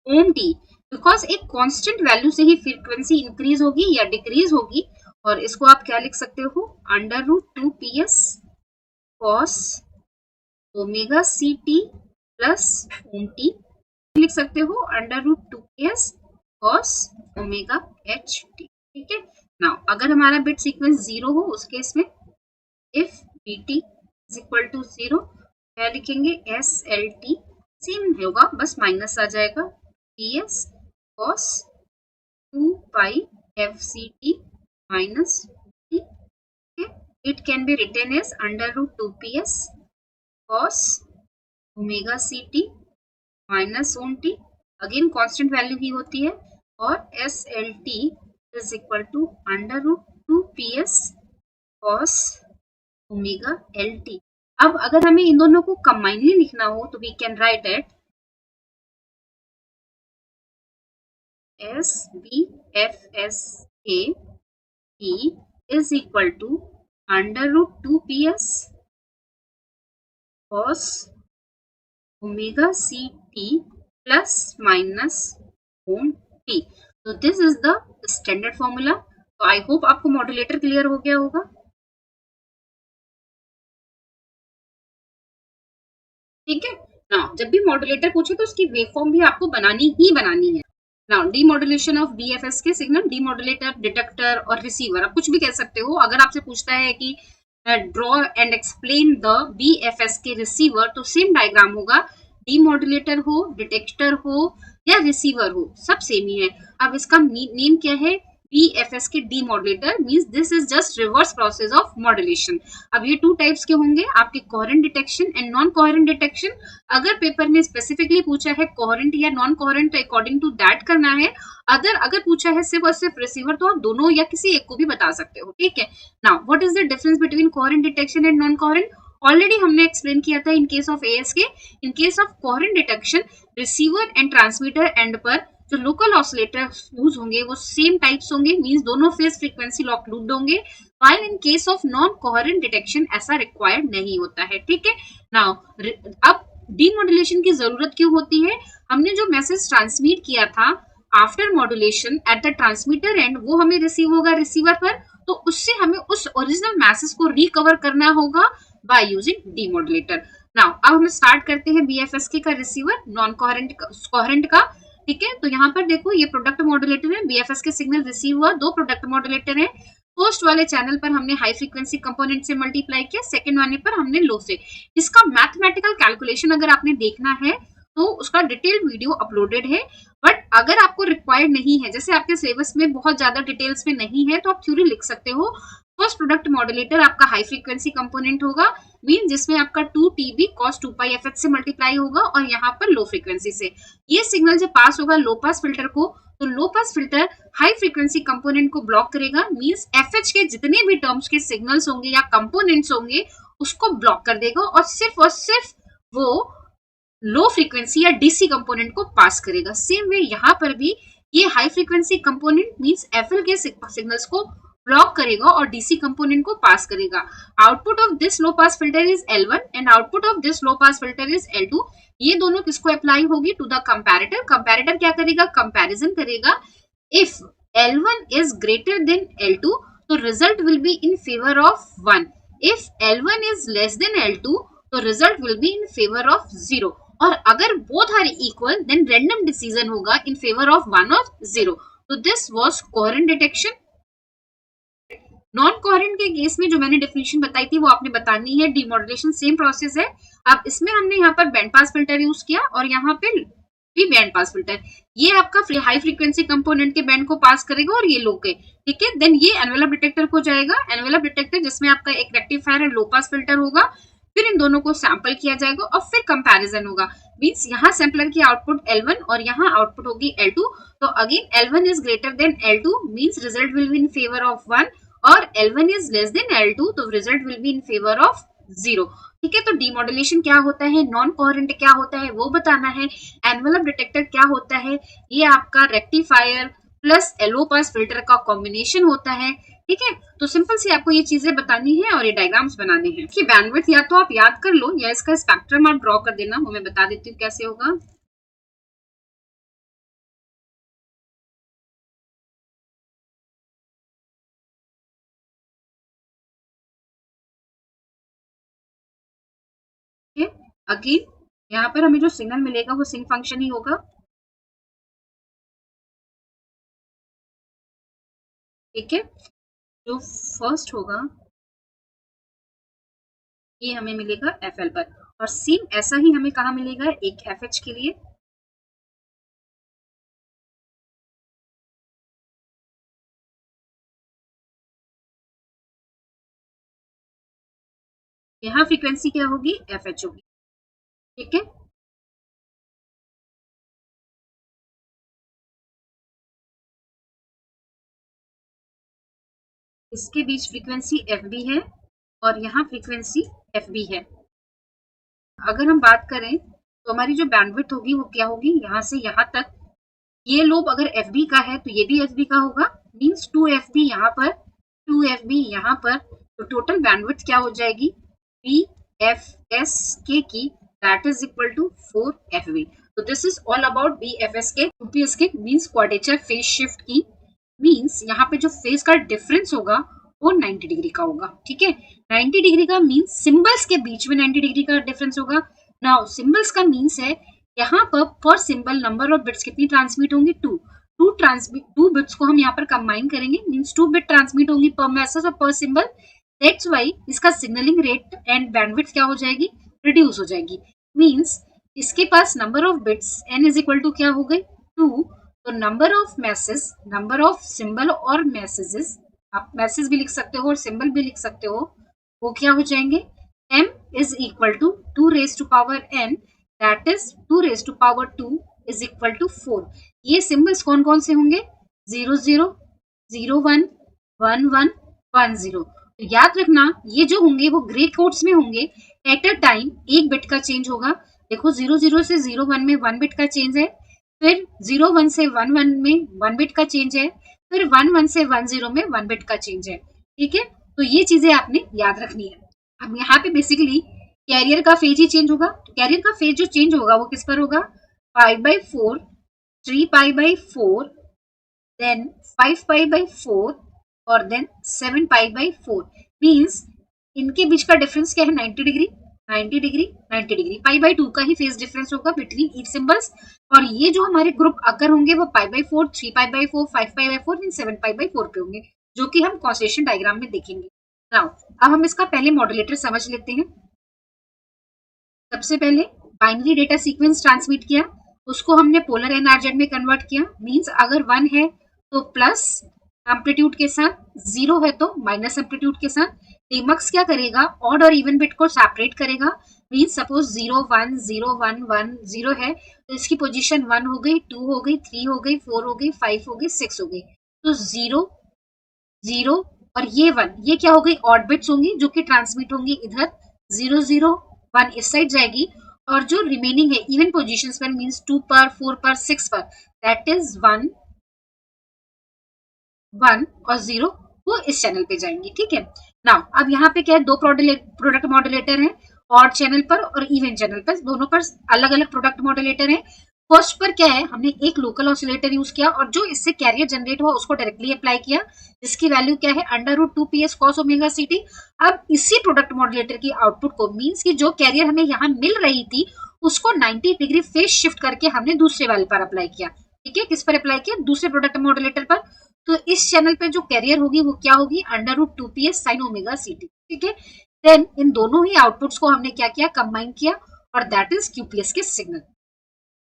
Speaker 1: ओम टी, बिकॉज एक कांस्टेंट वैल्यू से ही फ्रीक्वेंसी इंक्रीज होगी या डिक्रीज होगी, और इसको आप क्या लिख सकते हो, √2PS cos omega CT plus ओम टी, लिख सकते हो √2PS cos ओमेगा HT। ठीक है, नाउ अगर हमारा बिट सीक्वेंस 0 हो उस केस में if BT is equal to 0 क्या लिखेंगे, SLT, सेम होगा बस माइनस आ जाएगा, PS cos 2 pi FCT minus T। It can be written as √2PS cos omega CT minus ओम टी, अगेन कांस्टेंट वैल्यू ही होती है, और SLT is equal to √2PS cos omega LT। अब अगर हमें इन दोनों को कंबाइनली लिखना हो तो we can write at SBFS के T is equal to √2PS cos omega CT plus minus ओम टी। तो this is the standard formula. तो आई होप आपको मॉड्यूलेटर क्लियर हो गया होगा। ठीक है, नाउ जब भी मॉड्यूलेटर पूछे तो उसकी वेव फॉर्म भी आपको बनानी ही बनानी है। नाउ डीमॉड्यूलेशन ऑफ BFS के सिग्नल, डीमॉड्यूलेटर, डिटेक्टर और रिसीवर, आप कुछ भी कह सकते हो। अगर आपसे पूछता है कि draw and explain the BFS के रिसीवर, तो सेम डायग्राम होगा, डीमॉड्यूलेटर हो, डिटेक्टर हो या रिसीवर हो, सब सेम ही है। अब इसका नेम क्या है, BFS के demodulator, means this is just reverse process of modulation. अब ये 2 टाइप्स के होंगे आपके, coherent detection and non coherent detection. अगर पेपर में स्पेसिफिकली पूछा है कोहेरेंट या नॉन कोहेरेंट, तो अकॉर्डिंग टू दैट करना है। अगर पूछा है सिर्फ और सिर्फ रिसीवर, तो आप दोनों या किसी एक को भी बता सकते हो। ठीक है, now what is the difference between coherent detection and non coherent, already हमने एक्सप्लेन किया था इन case of ASK। In case of coherent detection, receiver and transmitter and पर जो लोकल ऑसिलेटर यूज होंगे वो सेम टाइप्स होंगे, मींस दोनों phase frequency locked होंगे, while in case of non coherent detection ऐसा रिक्वायर्ड नहीं होता है। ठीक है, नाउ अब डीमॉड्यूलेशन की जरूरत क्यों होती है, हमने जो मैसेज ट्रांसमिट किया था after modulation at the transmitter and, वो हमें रिसीव होगा रिसीवर पर, तो उससे हमें उस ओरिजिनल मैसेज को रिकवर करना होगा बाय यूजिंग डीमॉड्यूलेटर।
Speaker 2: नाउ अब हम स्टार्ट करते हैं बीएफएसके का रिसीवर नॉन कोहेरेंट का, ठीक है। तो यहाँ पर देखो ये प्रोडक्ट मॉड्यूलेटर है, बीएफएसके सिग्नल रिसीव हुआ, दो प्रोडक्ट मॉड्यूलेटर है। फर्स्ट वाले चैनल पर हमने हाई फ्रीक्वेंसी कंपोनेंट से मल्टीप्लाई किया, सेकंड वाले पर हमने लो से। इसका मैथमेटिकल कैलकुलेशन अगर आपने देखना है तो उसका डिटेल वीडियो अपलोडेड है, बट अगर आपको रिक्वायर्ड नहीं है, जैसे आपके सिलेबस में बहुत ज्यादा डिटेल्स में नहीं है, तो आप थ्योरी लिख सकते हो। फर्स्ट प्रोडक्ट मॉड्यूलेटर आपका हाई फ्रीक्वेंसी कंपोनेंट होगा, मीन जिसमें आपका 2 TB cos 2 pi fh से मल्टीप्लाई होगा, और यहाँ पर लो फ्रीक्वेंसी से ये सिग्नल जब पास होगा लो पास फिल्टर को, तो low pass filter high frequency component को ब्लॉक करेगा, मींस एफएच के जितने भी टर्म्स के सिग्नल्स होंगे या कंपोनेंट्स होंगे उसको ब्लॉक कर देगा, और सिर्फ वो लो फ्रीक्वेंसी या डीसी कंपोनेंट को पास करेगा। सेम वे यहाँ पर भी ये high frequency component means FL के सिग्नल्स को ब्लॉक करेगा और डीसी कंपोनेंट को पास करेगा। Output of this low pass filter is L1 and output of this low pass filter is L2। ये दोनों किसको अप्लाई होगी? To the comparator. कंपैरेटर क्या करेगा? कंपैरिजन करेगा। If L1 is greater than L2 तो result will be in favour of 1। If L1 is less than L2 तो result will be in favour of 0, और अगर both are equal then random decision होगा in favour of 1 और 0। तो this was coherent detection. Non coherent के case में जो मैंने डेफिनेशन बताई थी वो आपने बतानी है। डीमॉड्यूलेशन सेम प्रोसेस है। अब इसमें हमने यहाँ पर बैंड पास फिल्टर यूज किया और यहाँ पे भी बैंड पास फिल्टर। ये आपका हाई फ्रीक्वेंसी कंपोनेंट के बैंड को पास करेगा और ये लो के, ठीक है। देन ये एनवेलप डिटेक्टर को जाएगा। एनवेलप डिटेक्टर जिसमें आपका एक रेक्टिफायर लो पास फिल्टर होगा, फिर इन दोनों को सैंपल किया जाएगा और फिर कंपैरिजन होगा। मींस यहाँ सैंपलर की आउटपुट L1 और यहाँ आउटपुट होगी L2। तो again L1 is greater than L2 means result will be in favour of 1, और L1 is less than L2 तो result will be in favour of 0, ठीक है। तो डीमॉड्यूलेशन क्या होता है, नॉन कोहेरेंट क्या होता है वो बताना है, एनवेलप डिटेक्टर क्या होता है, ये आपका rectifier plus low pass filter का कॉम्बिनेशन होता है, ठीक है। तो सिंपल सी आपको ये चीजें बतानी है और ये डायग्राम्स बनाने हैं। कि बैंडविड्थ या तो आप याद कर लो या इसका स्पेक्ट्रम आप ड्रॉ कर देना, वो मैं बता देती हूँ कैसे होगा। अगेन यहाँ पर हमें जो सिग्नल मिलेगा वो सिंक फंक्शन ही होगा, ठीक है। जो फर्स्ट होगा ये हमें मिलेगा एफएल पर, और सेम ऐसा ही हमें कहा मिलेगा एक एफएच के लिए। यहाँ फ्रीक्वेंसी क्या होगी? एफएच होगी, ठीक है। इसके बीच फ्रीक्वेंसी एफ बी है और यहाँ फ्रीक्वेंसी एफ बी है। अगर हम बात करें तो हमारी जो बैंडविड्थ होगी वो क्या होगी? यहाँ से यहाँ तक ये लोब अगर एफ बी का है तो ये भी एफ बी का होगा, मीन्स 2 एफ बी यहाँ पर, 2 एफ बी यहाँ पर, तो टोटल बैंडविड्थ क्या हो जाएगी? बी एफ एस के की, that is equal to 4 F B. तो this is all about B F S K, QPSK means quadrature phase shift की। मीन्स यहाँ पे जो फेज का डिफरेंस होगा वो 90 डिग्री का होगा, ठीक है। 90 डिग्री का मीन्स सिंबल्स के बीच में 90 डिग्री का डिफरेंस होगा। नाउ सिंबल्स का मीन्स है यहाँ पर सिंबल नंबर ऑफ बिट्स कितनी ट्रांसमिट होंगी? 2 बिट्स को हम यहाँ पर कंबाइन करेंगे, मीन्स 2 बिट ट्रांसमिट होंगी पर मैसेज और पर सिंबल। दैट्स व्हाई इसका सिग्नलिंग रेट एंड बैंडविड्थ क्या हो जाएगी? रिड्यूस हो जाएगी। मीन्स इसके पास number of bits n is equal to क्या हो गई? 2। तो number of message, number of symbol और मैसेजेस, आप मैसेज भी लिख सकते हो और सिंबल भी लिख सकते हो, वो क्या हो जाएंगे? m is equal to 2 raise to power n, that is 2 raise to power 2 is equal to 4। ये सिंबल्स कौन कौन से होंगे? 0 0 0 1 1 1 1 0। तो याद रखना ये जो होंगे वो ग्रे कोड्स में होंगे। एट अ टाइम एक बिट का चेंज होगा। देखो 0 0 से 0 1 में 1 बिट का चेंज है, फिर 0 1 से 1 1 में 1 बिट का चेंज है, फिर 1 1 से 1 0 में 1 बिट का चेंज है, ठीक है। तो ये चीजें आपने याद रखनी है। अब यहाँ पे बेसिकली कैरियर का फेज ही चेंज होगा। तो कैरियर का फेज जो चेंज होगा वो किस पर होगा? 5/4, 3π/4, देन 5π/4 और देन 7π/4। मीन्स इनके बीच का डिफरेंस क्या है? 90 degree. 90 degree 90 degree, pi by 2 का ही फेज डिफरेंस होगा बिटवीन ईच सिंबल्स। और ये जो हमारे ग्रुप अगर होंगे वो पाई by 4, 3 pi by 4, 5 pi by 4 and 7 pi by 4 पे होंगे, जो कि हम कॉन्स्टेलेशन डायग्राम में देखेंगे। नाउ अब हम इसका पहले मॉड्यूलेटर समझ लेते हैं। सबसे पहले बाइनरी डेटा सीक्वेंस ट्रांसमिट किया, उसको हमने पोलर एनआरजेड में कन्वर्ट किया। मींस अगर 1 है तो प्लस एम्पलीट्यूड के साथ, 0 है तो माइनस एम्पलीट्यूड के साथ। टीमक्स क्या करेगा, ऑड और इवन बिट को सेपरेट करेगा। मींस सपोज 0 1 0 1 1 0 है तो इसकी पोजीशन 1 हो गई, 2 हो गई, 3 हो गई, 4 हो गई, 5 हो गई, 6 हो गई। तो 0 0 और ये 1, ये क्या हो गई, ऑड बिट्स होंगी जो कि ट्रांसमिट होंगी इधर। 0 0 1 इस साइड जाएगी और जो रिमेनिंग है इवन पोजीशंस पर, मींस 2 पर, 4 पर, 6 पर, दैट इज 1 1 और 0, वो इस चैनल पे जाएंगी। ठीक है। नाउ अब यहाँ पे क्या है, दो प्रोडक्ट मॉड्यूलेटर है, ऑड चैनल पर और इवन चैनल पर, दोनों पर अलग अलग प्रोडक्ट मॉड्यूलेटर है। फर्स्ट पर क्या है, हमने एक लोकल ऑसिलेटर यूज किया और जो इससे कैरियर जनरेट हुआ उसको डायरेक्टली अप्लाई किया, जिसकी वैल्यू क्या है, √2 PS cos ओमेगा CT। अब इसी प्रोडक्ट मॉड्यूलेटर की आउटपुट को, मींस की जो कैरियर हमें यहाँ मिल रही थी उसको 90 डिग्री फेज शिफ्ट करके हमने दूसरे वाले पर अप्लाई किया। ठीक है, किस पर अप्लाई किया, दूसरे प्रोडक्ट मॉड्यूलेटर पर। तो इस चैनल पे जो कैरियर होगी वो क्या होगी, √2 PS sin ओमेगा CT। ठीक है। देन इन दोनों ही आउटपुट्स को हमने क्या किया, कंबाइन किया और दैट इज QPS के सिग्नल।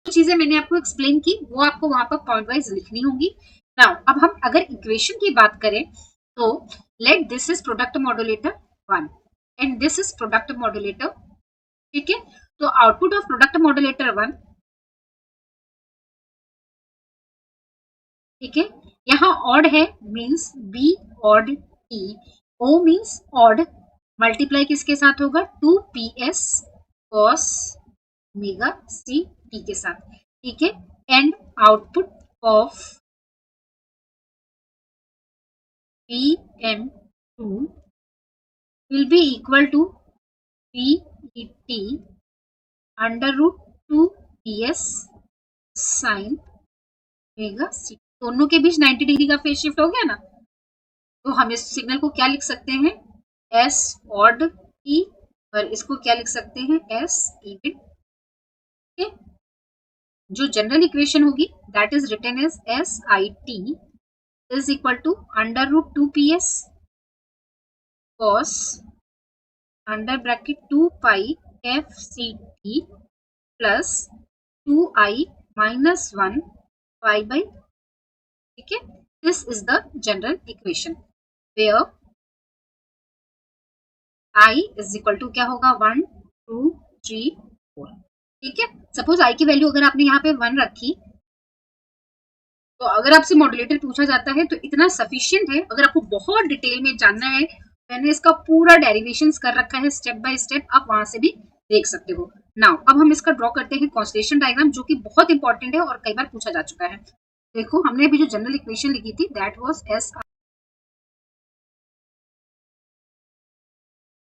Speaker 2: जो चीजें मैंने आपको एक्सप्लेन की वो आपको वहां पर पॉइंट वाइज लिखनी होंगी। नाउ अब हम अगर इक्वेशन की बात करें तो late this is product modulator 1 and this is product modulator. ठीक है। तो आउटपुट ऑफ प्रोडक्ट मॉड्यूलेटर 1, ठीक है, यहाँ ऑड है means B odd T, O means odd, multiply किसके साथ होगा, 2PS cos ओमेगा CT के साथ। ठीक है। And output of PM2 will be equal to PET √2PS sin omega CT। दोनों के बीच 90 डिग्री का फेज शिफ्ट हो गया ना, तो हम इस सिग्नल को क्या लिख सकते हैं, S ऑड T, और इसको क्या लिख सकते हैं, S इवन। ठीक है। जो जनरल इक्वेशन होगी that is written as SIT is equal to √2PS cos under bracket 2 pi FCT plus 2I minus 1 pi by। ठीक है। This is the general equation where I is equal to क्या होगा, 1 2 3 4। ठीक है। Suppose I की value अगर आपने यहाँ पे 1 रखी तो अगर आपसे मॉड्यूलेटर पूछा जाता है तो इतना सफिशिएंट है। अगर आपको बहुत डिटेल में जानना है, मैंने इसका पूरा डेरिवेशंस कर रखा है स्टेप बाय स्टेप, आप वहां से भी देख सकते हो। नाउ अब हम इसका ड्रॉ करते हैं कॉन्स्टेलेशन डायग्राम, जो कि बहुत इंपॉर्टेंट है और कई बार पूछा जा चुका है। देखो हमने अभी जो जनरल इक्वेशन लिखी थी that was S,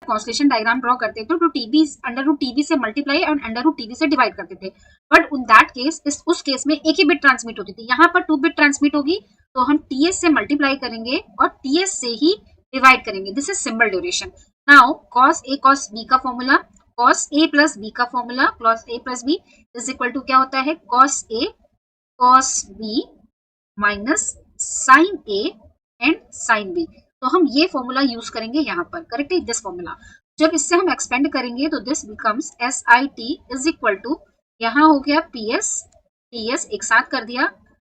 Speaker 2: constellation diagram draw करते थे तो टीबी √TB से मल्टीप्लाई और √TB से डिवाइड करते थे। बट उन दैट केस, उस केस में एक ही बिट ट्रांसमिट होती थी, यहाँ पर 2 बिट ट्रांसमिट होगी तो हम TS से मल्टीप्लाई करेंगे और TS से ही डिवाइड करेंगे। This is symbol duration. Now cos A cos B का formula, cos A plus B का formula, cos A plus B is equal to क्या होता है, cos A cos B minus sin A and sin B। तो हम ये formula use करेंगे यहाँ पर, करेक्ट है, दिस फॉर्मूला। जब इससे हम एक्सपेंड करेंगे तो this becomes SIT is equal to, यहाँ हो गया PS, TS एक साथ कर दिया,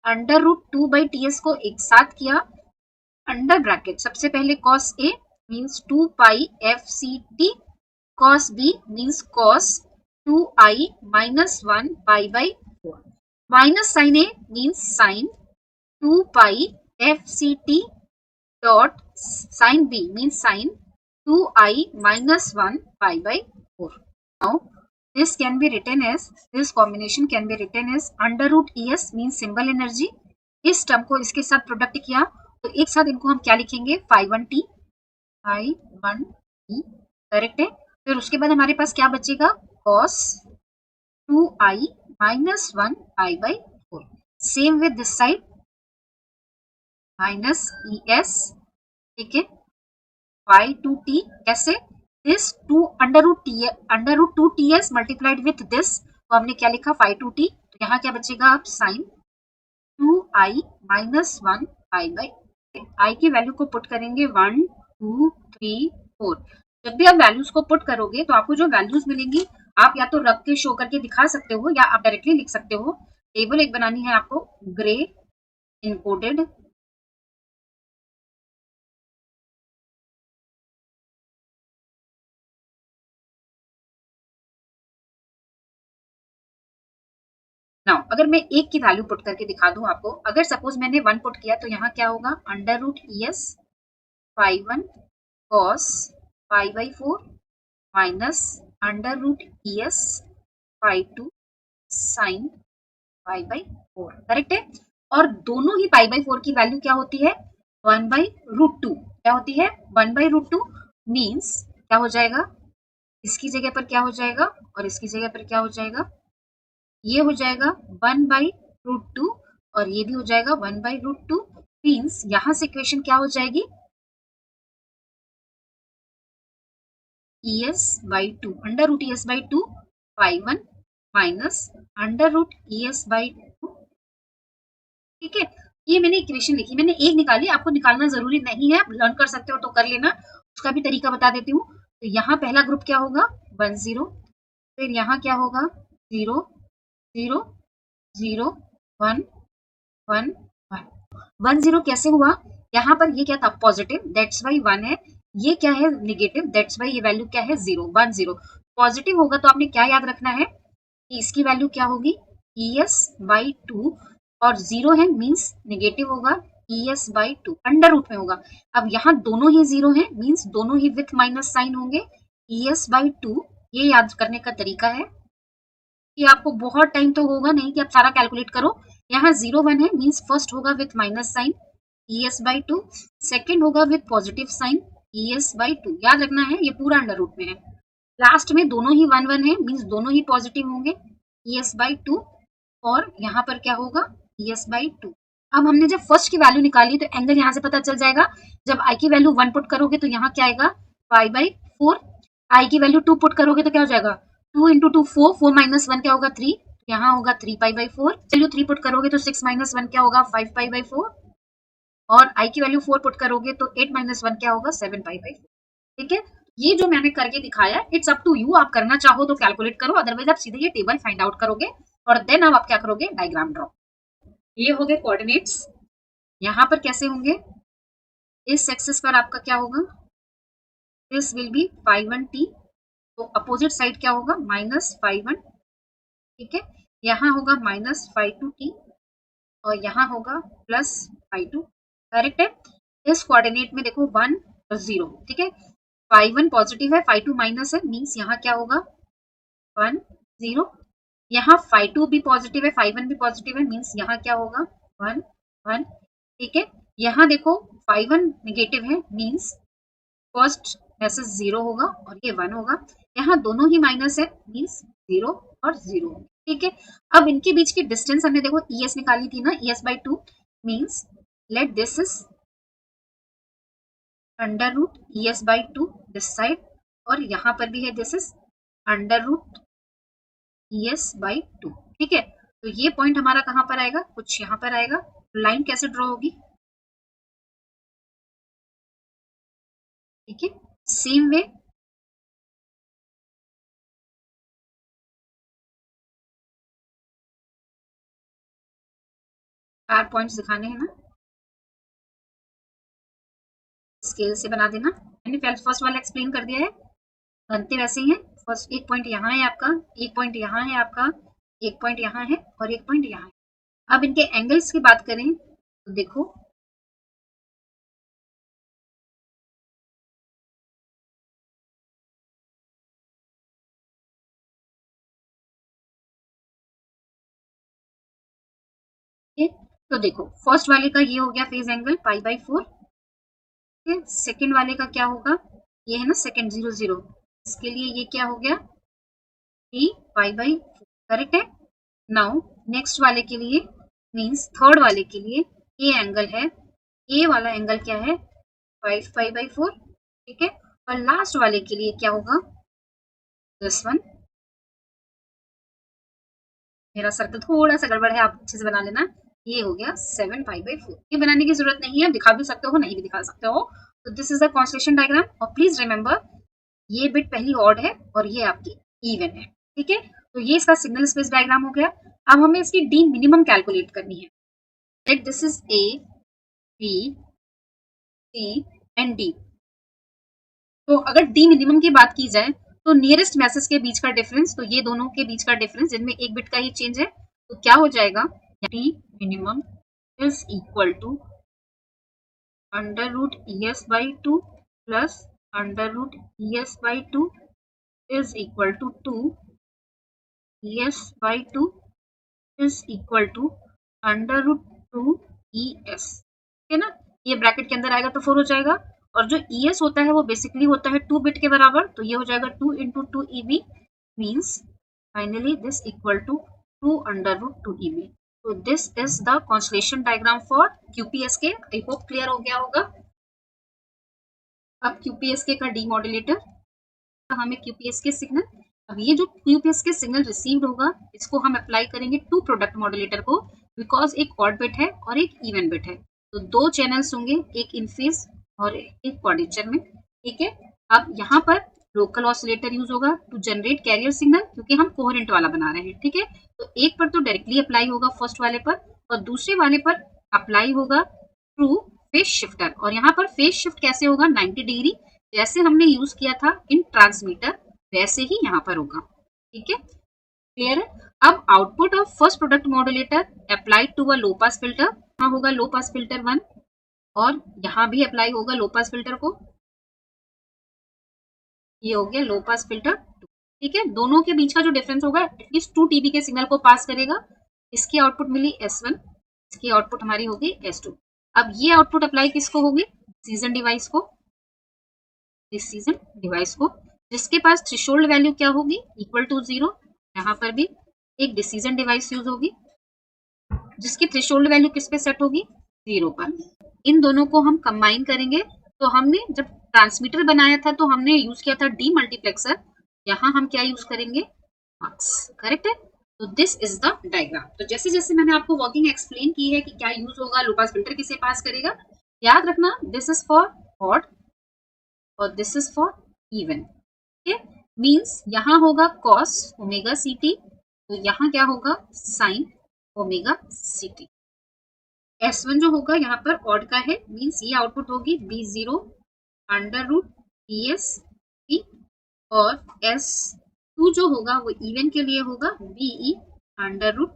Speaker 2: √2/TS को एक साथ किया, अंडर ब्रैकेट सबसे पहले cos A means 2 pi FCT, cos B means cos 2I minus 1 pi by 4, minus sin A means sin 2 pi FCT dot sin B means sin 2I minus 1 pi by 4. Now this can be written as, this combination can be written as √ES means symbol energy। इस term को इसके साथ product किया तो एक साथ इनको हम क्या लिखेंगे, phi1t करेक्ट है। फिर उसके बाद हमारे पास क्या बचेगा, cos 2I minus 1 pi by 4। Same with this side minus ES। ठीक है, phi2t कैसे,
Speaker 1: this two under root 2ts multiplied with this, तो हमने क्या लिखा 5 2t, तो यहाँ क्या बचेगा आप sine 2i minus 1 pi by, i की वैल्यू को पुट करेंगे 1 2 3 4। जब भी आप वैल्यूज को पुट करोगे तो आपको जो वैल्यूज मिलेंगी आप या तो रख के शो करके दिखा सकते हो या आप डायरेक्टली लिख सकते हो। टेबल एक बनानी है आपको, ग्रे इनकोडेड नाउ। अगर मैं एक की वैल्यू पुट करके दिखा दूं आपको, अगर सपोज मैंने 1 पुट किया तो यहाँ क्या होगा under root ES 5 1 cos pi by 4 minus under root ES 5 2 sine pi by 4, correct है। और दोनों ही पाई बाई 4 की वैल्यू क्या होती है 1 बाई रूट 2, क्या होती है 1 बाई रूट 2, मीन्स क्या हो जाएगा, इसकी जगह पर क्या हो जाएगा और इसकी जगह पर क्या हो जाएगा, ये हो जाएगा 1 बाई रूट 2 और ये भी हो जाएगा 1 बाई रूट 2, मीन्स यहां से इक्वेशन क्या हो जाएगी ES by 2 under root ES by 2 pi 1 minus under root ES by 2, ठीक है। ये मैंने इक्वेशन लिखी, मैंने एक निकाली, आपको निकालना जरूरी नहीं है, आप लर्न कर सकते हो तो कर लेना, उसका भी तरीका बता देती हूँ। तो यहाँ पहला ग्रुप क्या होगा 1 0, फिर यहाँ क्या होगा 0 0 0 1 1 1 1 0 कैसे हुआ, यहाँ पर ये क्या था पॉजिटिव, दैट्स वाई 1 है, ये क्या है निगेटिव, दैट्स वाई ये वैल्यू क्या है 0 1 0। पॉजिटिव होगा तो आपने क्या याद रखना है कि इसकी वैल्यू क्या होगी ES बाई 2 और 0 है मीन्स निगेटिव होगा ES बाई 2 अंडर रूट में होगा। अब यहाँ दोनों ही 0 है मीन्स दोनों ही विथ माइनस साइन होंगे ES बाई 2, ये याद करने का तरीका है कि आपको बहुत टाइम तो होगा नहीं कि आप सारा कैलकुलेट करो। यहाँ 0 1 है मीन्स फर्स्ट होगा with minus sign ES by 2, second होगा with positive sign ES by 2, याद रखना है ये पूरा अंडर रूट में है। लास्ट में दोनों ही 1 1 है मीन्स दोनों ही पॉजिटिव होंगे ES बाई 2 और यहाँ पर क्या होगा ES बाई 2। अब हमने जब फर्स्ट की वैल्यू निकाली तो एंगल यहाँ से पता चल जाएगा, जब आई की वैल्यू 1 पुट करोगे तो यहाँ क्या आएगा पाई बाई 4, आई की वैल्यू 2 पुट करोगे तो क्या हो जाएगा 2 इंटू 2 4, 4 माइनस 1 क्या होगा 3, यहाँ होगा 3 पाई बाई 4, वैल्यू 3 पुट करोगे तो 6 माइनस 1 क्या होगा 5 पाई बाई 4, और आई की वैल्यू 4 पुट करोगे तो 8 माइनस 1 क्या होगा 7 पाई बाई 4, ठीक है। ये जो मैंने करके दिखाया इट्स अप टू यू, आप करना चाहो तो कैलकुलेट करो, अदरवाइज आप सीधे ये टेबल फाइंड आउट करोगे और देन आप क्या करोगे डायग्राम ड्रॉ। ये हो गए कोऑर्डिनेट्स, यहाँ पर कैसे होंगे, इस एक्सिस पर आपका क्या होगा दिस विल बी 5 1 t, तो अपोजिट साइड क्या होगा माइनस 5 1, ठीक है। यहाँ होगा माइनस 5 2 t और यहाँ होगा प्लस 5 2, करेक्ट है। इस कोऑर्डिनेट में देखो 1 0, ठीक है, 5 1 पॉजिटिव है 5 2 माइनस है मीन्स यहाँ क्या होगा 1 0, यहाँ 5 2 भी पॉजिटिव है 5 1 भी पॉजिटिव है मीन्स यहाँ क्या होगा 1 1, ठीक है। यहाँ देखो 5 1 निगेटिव है मीन्स फर्स्ट मैसेज 0 होगा और ये 1 होगा, यहाँ दोनों ही माइनस है मीन्स 0 और 0, ठीक है। अब इनके बीच की डिस्टेंस हमने देखो ES निकाली थी ना, ES by 2 means let this is under root ES by 2 this side, और यहाँ पर भी है this is under root ES by 2, ठीक है। तो ये पॉइंट हमारा कहाँ पर आएगा, कुछ यहाँ पर आएगा, लाइन कैसे ड्रॉ होगी, ठीक है, सेम वे चार पॉइंट्स दिखाने हैं ना, स्केल से बना देना, मैंने फर्स्ट वाला एक्सप्लेन कर दिया है, बनते वैसे ही हैं। फर्स्ट एक पॉइंट यहाँ है आपका, एक पॉइंट यहाँ है आपका, एक पॉइंट यहाँ है और एक पॉइंट यहाँ है। अब इनके एंगल्स की बात करें तो देखो तो देखो फर्स्ट वाले का ये हो गया phase angle pi by 4, second वाले का क्या होगा, ये है ना सेकेंड 0 0, इसके लिए ये क्या हो गया 3 पाई बाई 4, करेक्ट है। नाउ नेक्स्ट वाले के लिए मीन्स थर्ड वाले के लिए ये एंगल है, ए वाला एंगल क्या है 5 पाई बाई 4, ठीक है। और लास्ट वाले के लिए क्या होगा, दिस वन, मेरा सर्कल थोड़ा सा गड़बड़ है, आप अच्छे से बना लेना, ये हो गया 7 पाई बाई 4। ये बनाने की जरूरत नहीं है, दिखा भी सकते हो, नहीं भी दिखा सकते हो। तो this is the constellation diagram. और प्लीज रिमेंबर, ये बिट पहली ऑड है और ये आपकी इवन है, ठीक है। तो ये इसका सिग्नल स्पेस डायग्राम हो गया। अब हमें इसकी डी मिनिमम कैलकुलेट करनी है। Let this is A, B, C and D. तो अगर डी मिनिमम की बात की जाए तो नियरेस्ट मैसेज के बीच का डिफरेंस, तो ये दोनों के बीच का डिफरेंस जिनमें एक बिट का ही चेंज है, तो क्या हो जाएगा, D minimum is equal to under root ES by 2 plus under root ES by 2 is equal to 2 ES by 2 is equal to under root 2 ES, ठीक है ना। ये ब्रैकेट के अंदर आएगा तो 4 हो जाएगा, और जो ES होता है वो बेसिकली होता है 2 बिट के बराबर, तो ये हो जाएगा 2 into 2 EB, means finally this equal to 2 under root 2 EB। तो this is the constellation diagram for QPSK। I hope clear हो गया होगा। अब QPSK का डीमॉड्यूलेटर, हमें QPSK सिग्नल, अब ये जो QPSK सिग्नल रिसीव्ड होगा इसको हम अप्लाई करेंगे टू प्रोडक्ट मॉड्यूलेटर को, बिकॉज एक ऑड बिट है और एक इवन बिट है, तो दो चैनल्स होंगे, एक इन फेज और एक क्वाड्रेचर में, ठीक है। अब यहाँ पर लोकल ऑसिलेटर यूज होगा टू जनरेट कैरियर सिग्नल, क्योंकि हम कोहेरेंट वाला बना रहे हैं, ठीक है। तो एक पर तो डायरेक्टली अप्लाई होगा फर्स्ट वाले पर, और दूसरे वाले पर अप्लाई होगा थ्रू फेज शिफ्टर। और यहाँ पर फेज शिफ्ट कैसे होगा, 90 डिग्री, जैसे हमने यूज किया था इन ट्रांसमीटर वैसे ही यहाँ पर होगा, ठीक है, क्लियर है। अब output of first product modulator applied to a low pass filter, यहाँ होगा लो पास फिल्टर 1, और यहाँ भी अप्लाई होगा लो पास फिल्टर को, ये हो गया लो पास फिल्टर 2, ठीक है। दोनों के बीच का जो डिफरेंस होगा एटलीस्ट 2 TB के सिग्नल को पास करेगा। इसकी आउटपुट मिली S1, इसकी आउटपुट हमारी होगी S2। अब ये आउटपुट अप्लाई किसको होगी, डिसीजन डिवाइस को, डिसीजन डिवाइस को, जिसके पास थ्रेशोल्ड वैल्यू क्या होगी, इक्वल टू 0। यहाँ पर भी एक डिसीजन डिवाइस यूज होगी जिसकी थ्रेशोल्ड वैल्यू किस पे सेट होगी, 0 पर। इन दोनों को हम कंबाइन करेंगे, तो हमने जब ट्रांसमीटर बनाया था तो हमने यूज किया था डी मल्टीप्लेक्सर, यहाँ हम क्या यूज करेंगे, मक्स, करेक्ट है। तो दिस इज द डायग्राम। तो जैसे जैसे मैंने आपको वर्किंग एक्सप्लेन की है कि क्या यूज होगा, लो पास फिल्टर किसे पास करेगा, याद रखना दिस इज फॉर ऑड और दिस इज फॉर इवन, ठीक है। मीन्स यहाँ होगा कॉस ओमेगा CT, तो यहाँ क्या होगा साइन ओमेगा CT। S1 जो होगा यहाँ पर ऑड का है, मीन्स ये आउटपुट होगी B0 अंडर रूट ESP, और S2 जो होगा वो इवन के लिए होगा BE अंडर रूट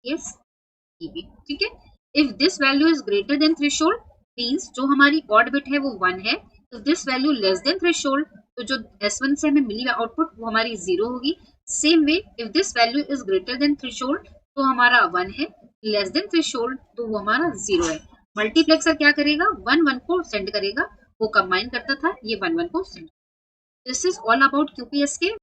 Speaker 1: ESEB, ठीक है। If this value is greater than threshold, means जो हमारी ऑड बिट है वो 1 है, तो this value less than threshold, तो जो S1 से हमें मिली आउटपुट वो हमारी 0 होगी। Same way if this value is greater than threshold, तो हमारा 1 है, लेस देन थ्रेशोल्ड तो वो हमारा 0 है। मल्टीप्लेक्सर क्या करेगा, 1 को सेंड करेगा, वो कंबाइन करता था, ये 1 को send. This is all about QPSK।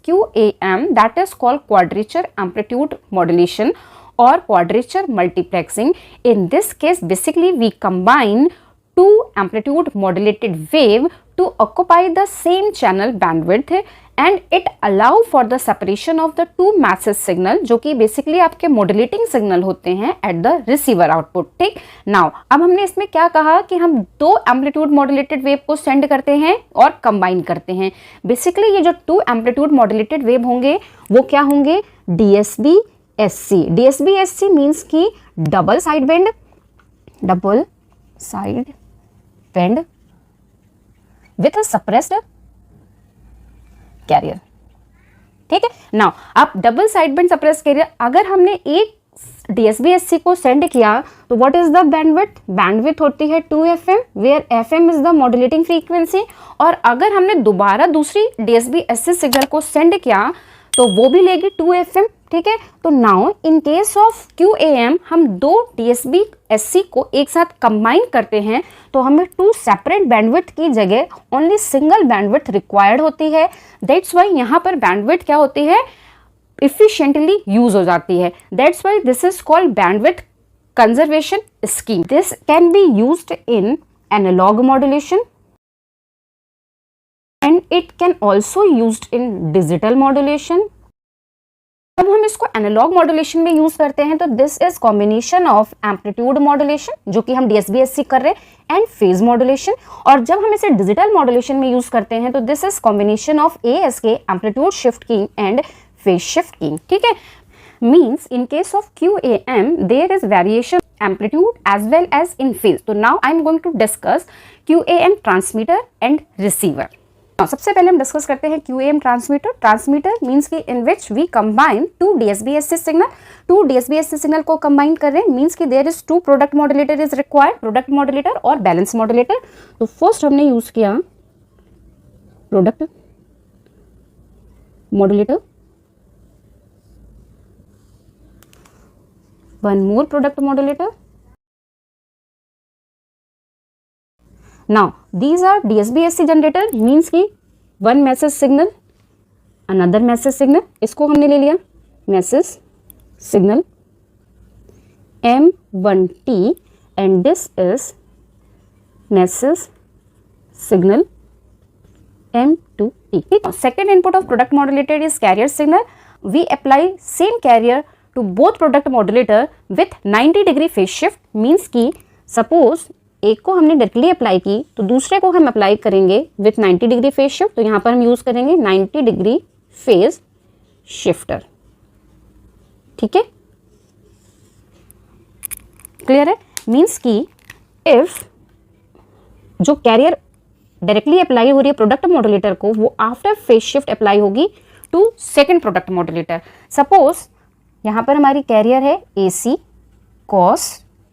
Speaker 3: QAM, that is called quadrature amplitude modulation or quadrature multiplexing. In this case, basically we combine two amplitude modulated wave to occupy the same channel bandwidth and it allow for the separation of the two message signal जो कि basically आपके modulating signal होते हैं at the receiver output, ठीक। Now अब हमने इसमें क्या कहा कि हम दो amplitude modulated wave को send करते हैं और combine करते हैं। Basically ये जो two amplitude modulated wave होंगे वो क्या होंगे, DSB SC। DSB SC means कि double sideband with a suppressed carrier, ठीक है। नाउ आप double side band suppress carrier, अगर हमने एक DSB-SC को सेंड किया तो what is the bandwidth, bandwidth होती है 2FM, where FM is the modulating frequency. और अगर हमने दोबारा दूसरी DSB-SC सिग्नल को सेंड किया तो वो भी लेगी 2FM, ठीक है। तो now in case of QAM हम दो DSB-SC को एक साथ कंबाइन करते हैं तो हमें 2 सेपरेट बैंडविड्थ की जगह ओनली सिंगल बैंडविड्थ रिक्वायर्ड होती है। दैट्स वाई यहाँ पर बैंडविड्थ क्या होती है, इफिशिएंटली यूज हो जाती है। That's why this is called bandwidth conservation scheme. This can be used in analogue modulation and it can also used in digital modulation। जब हम इसको एनालॉग मॉड्यूलेशन में यूज करते हैं तो this is combination of amplitude modulation जो कि हम DSB-SC कर रहे हैं एंड फेज मॉड्यूलेशन, और जब हम इसे डिजिटल मॉड्यूलेशन में यूज करते हैं तो this is combination of ASK amplitude shift keying and phase shift keying, ठीक है। Means in case of QAM there is variation amplitude as well as in phase. तो now I am going to discuss QAM transmitter and receiver. सबसे पहले हम discuss करते हैं QAM transmitter. Transmitter means कि in which we combine 2 DSB-SC signal. 2 DSB-SC signal को combine कर रहे हैं मींस कि there is 2 product modulator is required, product modulator और बैलेंस मॉड्यूलेटर। तो फर्स्ट हमने यूज किया product modulator, one more product modulator. Now these are DSB-SC generator means कि one message signal, another message signal, इसको हमने ले लिया message signal M1T and this is message signal M2T। Second input of product modulator is carrier signal. We apply same carrier to both product modulator with 90 degree phase shift means कि suppose एक को हमने directly apply की तो दूसरे को हम apply करेंगे विथ 90 डिग्री फेज शिफ्ट। तो यहाँ पर हम यूज करेंगे 90 डिग्री फेज शिफ्टर, ठीक है, क्लियर है। मीन्स कि इफ जो कैरियर डायरेक्टली अप्लाई हो रही है प्रोडक्ट मॉड्यूलेटर को वो आफ्टर फेज शिफ्ट अप्लाई होगी to second product modulator. Suppose यहाँ पर हमारी कैरियर है AC cos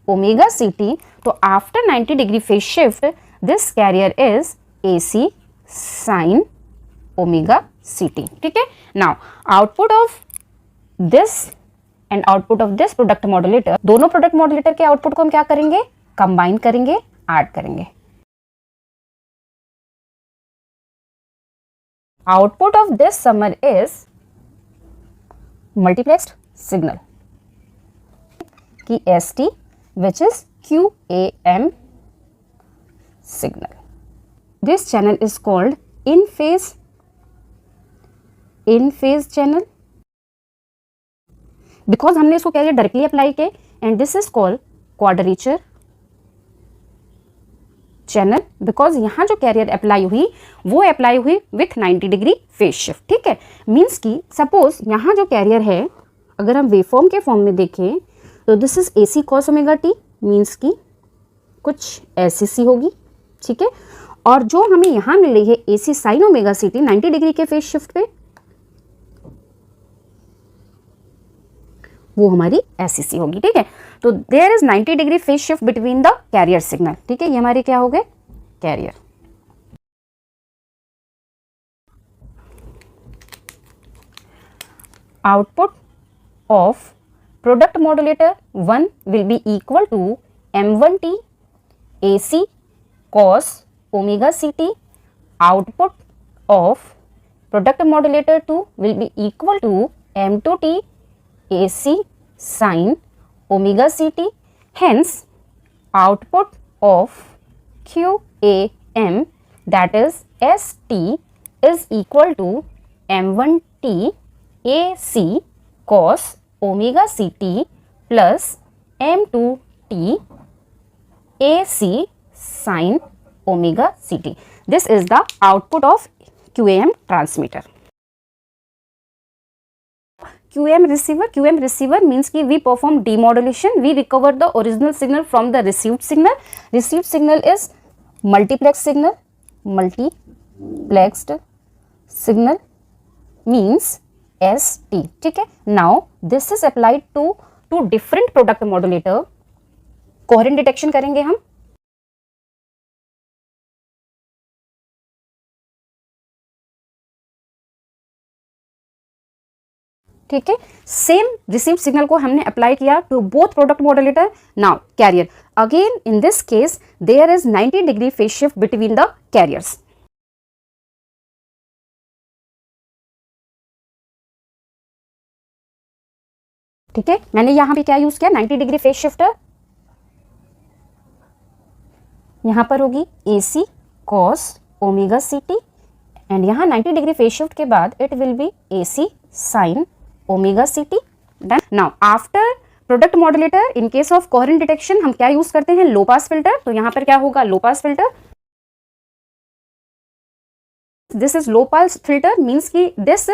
Speaker 3: ओमेगा CT, तो after 90 degree phase shift this carrier is AC sin omega CT, ठीक है। Now output of this and output of this product modulator, दोनों product modulator के output को हम क्या करेंगे, कंबाइन करेंगे, ऐड करेंगे। Output of this summer is multiplexed signal की ST which is QAM signal. This channel is called in phase channel because हमने इसको कैरियर डायरेक्टली अप्लाई किए and this is called quadrature channel because यहाँ जो career apply हुई वो apply हुई with 90 degree phase shift, ठीक है। मीन्स कि सपोज यहाँ जो कैरियर है अगर हम वेवफॉर्म के फॉर्म में देखें तो this is AC cos omega T means की कुछ ऐसी सी होगी, ठीक है। और जो हमें यहाँ मिल रही है AC sin omega CT 90 degree के फेज शिफ्ट पे वो हमारी ऐसी सी होगी, ठीक है। तो there is 90 degree phase shift between the carrier signal, ठीक है। ये हमारे क्या हो गए carrier. Output of product modulator 1 will be equal to M1T AC cos omega CT. Output of product modulator 2 will be equal to M2T AC sin omega CT. Hence, output of QAM that is ST is equal to M1T AC cos omega CT plus M2T AC sin omega CT. This is the output of QAM transmitter. QAM receiver means कि we perform demodulation, we recover the original signal from the received signal. Received signal is multiplex signal, multiplexed signal means ST, ठीक है। Now this is applied to two different product modulator. Coherent detection करेंगे हम। ठीक है, same receive signal को हमने apply किया to both product modulator. Now carrier, again in this case there is 90 degree phase shift between the carriers. ठीक है, मैंने यहां पे क्या यूज किया, 90 डिग्री फेज शिफ्टर. यहां पर होगी AC cos omega CT and यहाँ 90 डिग्री फेज शिफ्ट के बाद it will be AC sin omega CT. Done. Now after product modulator in case of coherent detection हम क्या यूज करते हैं, लो पास फिल्टर. तो यहाँ पर क्या होगा, low pass filter. This is low pass filter means की this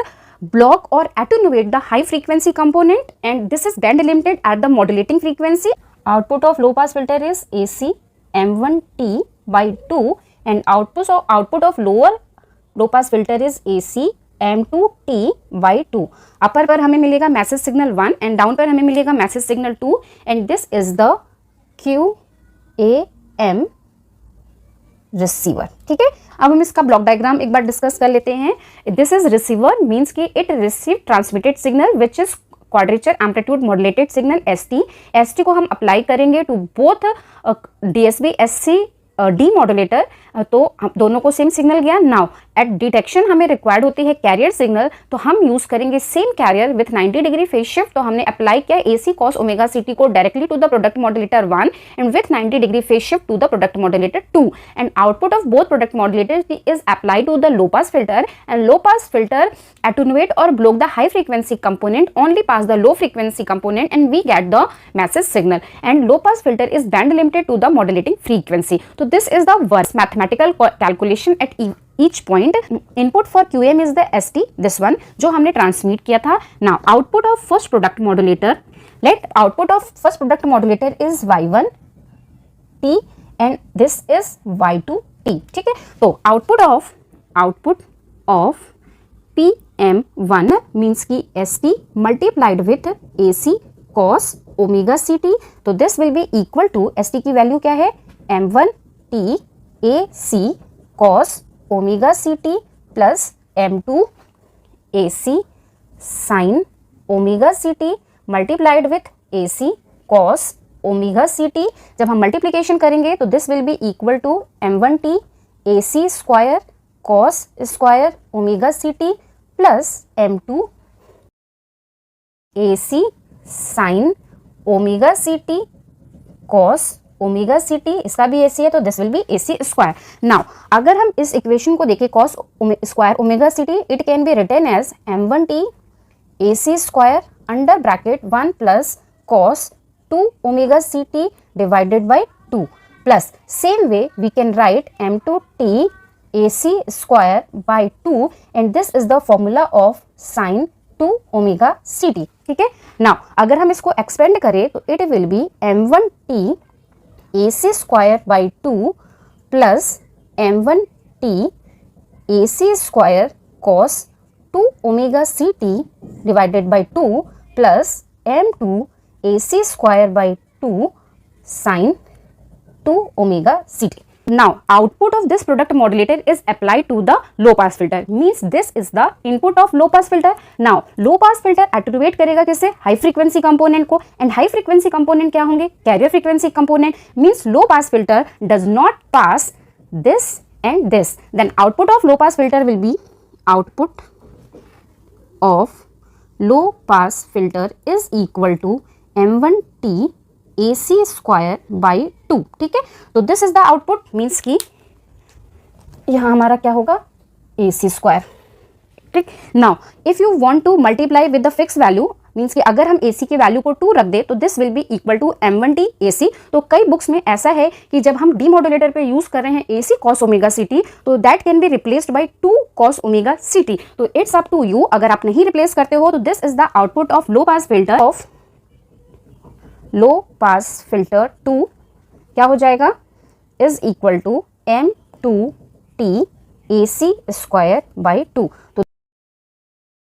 Speaker 3: block or attenuate the high frequency component and this is band limited at the modulating frequency. Output of low pass filter is AC M1T by 2 and output of low pass filter is AC M2T by 2. upper पर हमें मिलेगा message signal 1 and down पर हमें मिलेगा message signal 2 and this is the QAM receiver. ठीक है, अब हम इसका ब्लॉक डायग्राम एक बार डिस्कस कर लेते हैं. दिस इज रिसीवर मींस कि it receive transmitted signal which is quadrature amplitude modulated signal ST को हम अप्लाई करेंगे to both DSB SC demodulator. तो हम दोनों को सेम सिग्नल गया. नाउ एट डिटेक्शन हमें रिक्वायर्ड होती है कैरियर सिग्नल, तो हम यूज करेंगे same carrier with 90 degree phase shift. तो हमने अप्लाई किया AC cos ओमेगा CT को directly to the product modulator 1 and with 90 degree phase shift to the product modulator 2 and output of both product modulators is applied to the low pass filter and low pass filter attenuate or block the high frequency component, only pass the low frequency component and we get the message signal. And low pass filter is band limited to the modulating frequency. So this is the worst mathematical calculation at each point. Input for QM is the ST, this one जो हमने transmit किया था. Now output of first product modulator, let output of first product modulator is Y1 T and this is Y2 T. ठीक है, तो output of PM1 means की ST multiplied with AC cos omega CT. तो this will be equal to ST की value क्या है, M1 T AC cos omega CT plus M2 AC sin omega CT multiplied with AC cos omega CT. जब हम multiplication करेंगे तो this will be equal to M1 T AC square cos square omega CT plus M2 AC sin omega CT cos omega CT, इसका भी AC है तो this will B AC square. Now अगर हम इस इक्वेशन को देखें cos square omega CT, it can be written as M1T AC square under bracket 1 plus cos 2 ओमेगा CT divided by 2 plus same way we can write M2T AC square by 2 and this is the formula of sin 2 omega CT. ठीक है, now अगर हम इसको expand करें तो it will be M1T AC square by 2 plus M1T AC square cos 2 omega CT divided by 2 plus M2 AC square by 2 sin 2 omega CT. Now output of this product modulator is applied to the low pass filter, means this is the input of low pass filter. Now low pass filter attenuate करेगा किसे, high frequency component को, and high frequency component क्या होंगे, carrier frequency component, means low pass filter does not pass this and this. Then output of low pass filter will be output of low pass filter is equal to M1T AC square by 2. ठीक है, तो this is the output means की यहाँ हमारा क्या होगा, AC square. ठीक, now if you want to multiply with the fix value means कि अगर हम AC की वैल्यू को 2 रख दे तो this will be equal to M1T AC. तो कई बुक्स में ऐसा है कि जब हम डीमॉड्यूलेटर पे यूज कर रहे हैं AC cos ओमेगा CT तो that can be replaced by 2 cos omega CT. तो इट्स अप टू यू, अगर आप नहीं रिप्लेस करते हो तो this is the output of low pass filter of low pass filter 2 क्या हो जाएगा, is equal to M2T AC square by 2. तो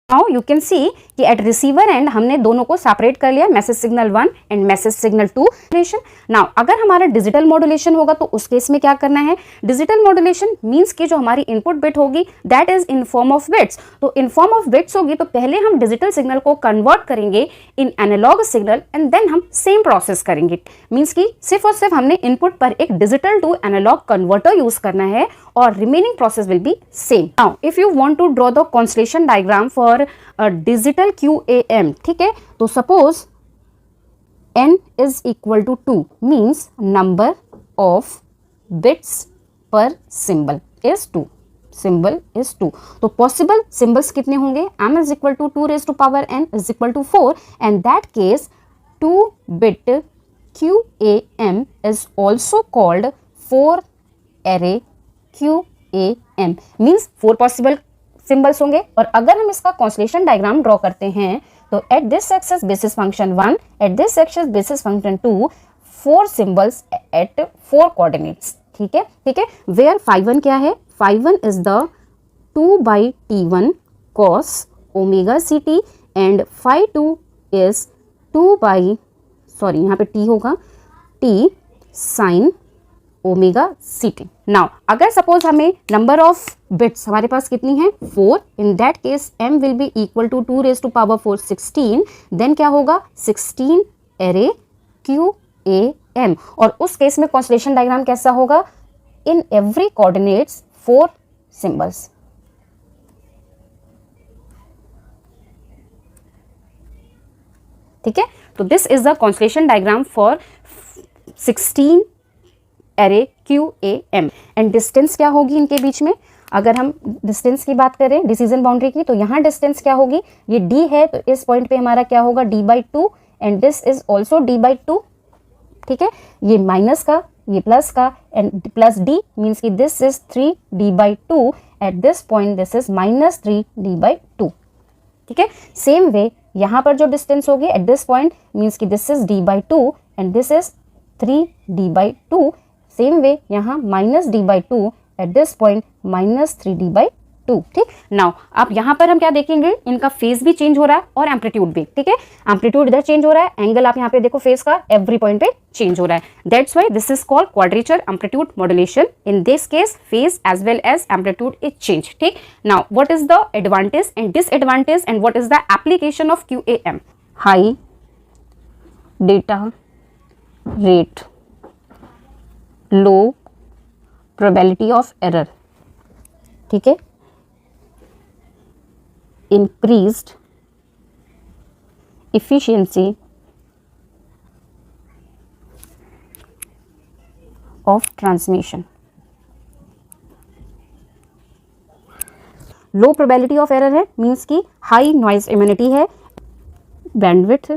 Speaker 3: नाउ यू कैन सी कि एट रिसीवर एंड हमने दोनों को सेपरेट कर लिया, message signal 1 and message signal 2 modulation. Now अगर हमारा डिजिटल मॉड्यूलेशन होगा तो उस केस में क्या करना है, डिजिटल मॉड्यूलेशन मींस कि जो हमारी इनपुट बिट होगी that is in form of bits. तो इन फॉर्म ऑफ बिट्स होगी तो पहले हम डिजिटल सिग्नल को कन्वर्ट करेंगे in analogue signal and then हम सेम प्रोसेस करेंगे। मींस कि सिर्फ और सिर्फ हमने इनपुट पर एक digital to analogue converter use करना है और remaining process will be same. Now if you want to draw the constellation diagram for digital QAM, ठीक है, तो suppose n is equal to 2 means number of bits per symbol is 2, symbol is 2। तो possible symbols कितने होंगे, m is equal to 2 raised to power n is equal to 4 and that case 2 bit QAM is also called 4 array QAM means 4 possible symbols होंगे। और अगर हम इसका constellation diagram draw करते हैं तो at this axis basis function 1, at this axis basis function 2, 4 symbols at 4 coordinates, ठीक है, ठीक है। वेयर phi1 क्या है, phi1 is the 2/t1 cos omega ct and phi2 is 2/, यहाँ पे t होगा, t sin omega ct। Now अगर सपोज हमें नंबर ऑफ बिट्स हमारे पास कितनी है 4, in that case m will be equal to 2 raised to power 4 16, then क्या होगा 16 एरे QAM। और उस केस में कॉन्स्टलेशन डायग्राम कैसा होगा, इन एवरी कोऑर्डिनेट्स 4 सिंबल्स। ठीक है, तो this is the constellation diagram for 16 array QAM and distance क्या होगी इनके बीच में। अगर हम डिस्टेंस की बात करें डिसीजन बाउंड्री की, तो यहाँ डिस्टेंस क्या होगी, ये D है तो इस पॉइंट पे हमारा क्या होगा D/2 and this is also D/2, ठीक है, ये माइनस का ये प्लस का एंड प्लस D मीन्स कि this is 3D/2 at this point, this is -3D/2, ठीक है। सेम वे यहाँ पर जो डिस्टेंस होगी एट दिस पॉइंट मीन्स कि this is D/2 and this is 3D/2, same way यहाँ -D/2 at this point -3D/2, ठीक। नाउ अब यहाँ पर हम क्या देखेंगे, इनका फेज भी चेंज हो रहा है और एम्पलीट्यूड भी, ठीक है, एम्पलीट्यूड इधर चेंज हो रहा है, एंगल आप यहाँ पे देखो फेज का एवरी पॉइंट पे चेंज हो रहा है। That's why this is called quadrature amplitude modulation. In this case phase as well as amplitude is change, ठीक। Now what is the advantage and disadvantage and what is the application of QAM, high data rate, low probability of error, ठीक है, increased efficiency of transmission, low probability of error है means की high noise immunity है, bandwidth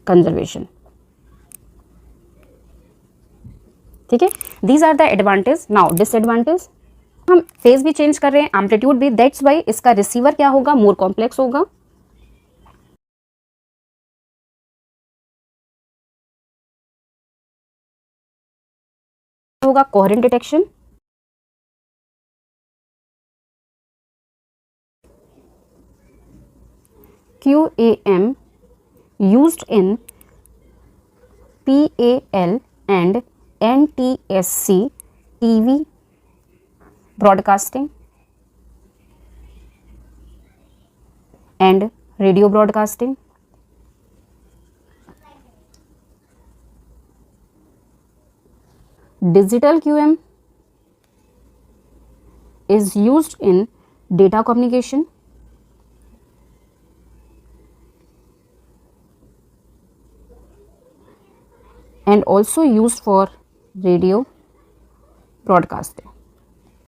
Speaker 3: conservation, ठीक है। These are the advantage. Now disadvantage, हम phase भी change कर रहे हैं, एम्पलीट्यूड भी, दैट्स वाई इसका रिसीवर क्या होगा, मोर कॉम्प्लेक्स होगा, coherent detection, QAM used in PAL and NTSC TV broadcasting and radio broadcasting, digital QM is used in data communication, and also used for radio broadcasting.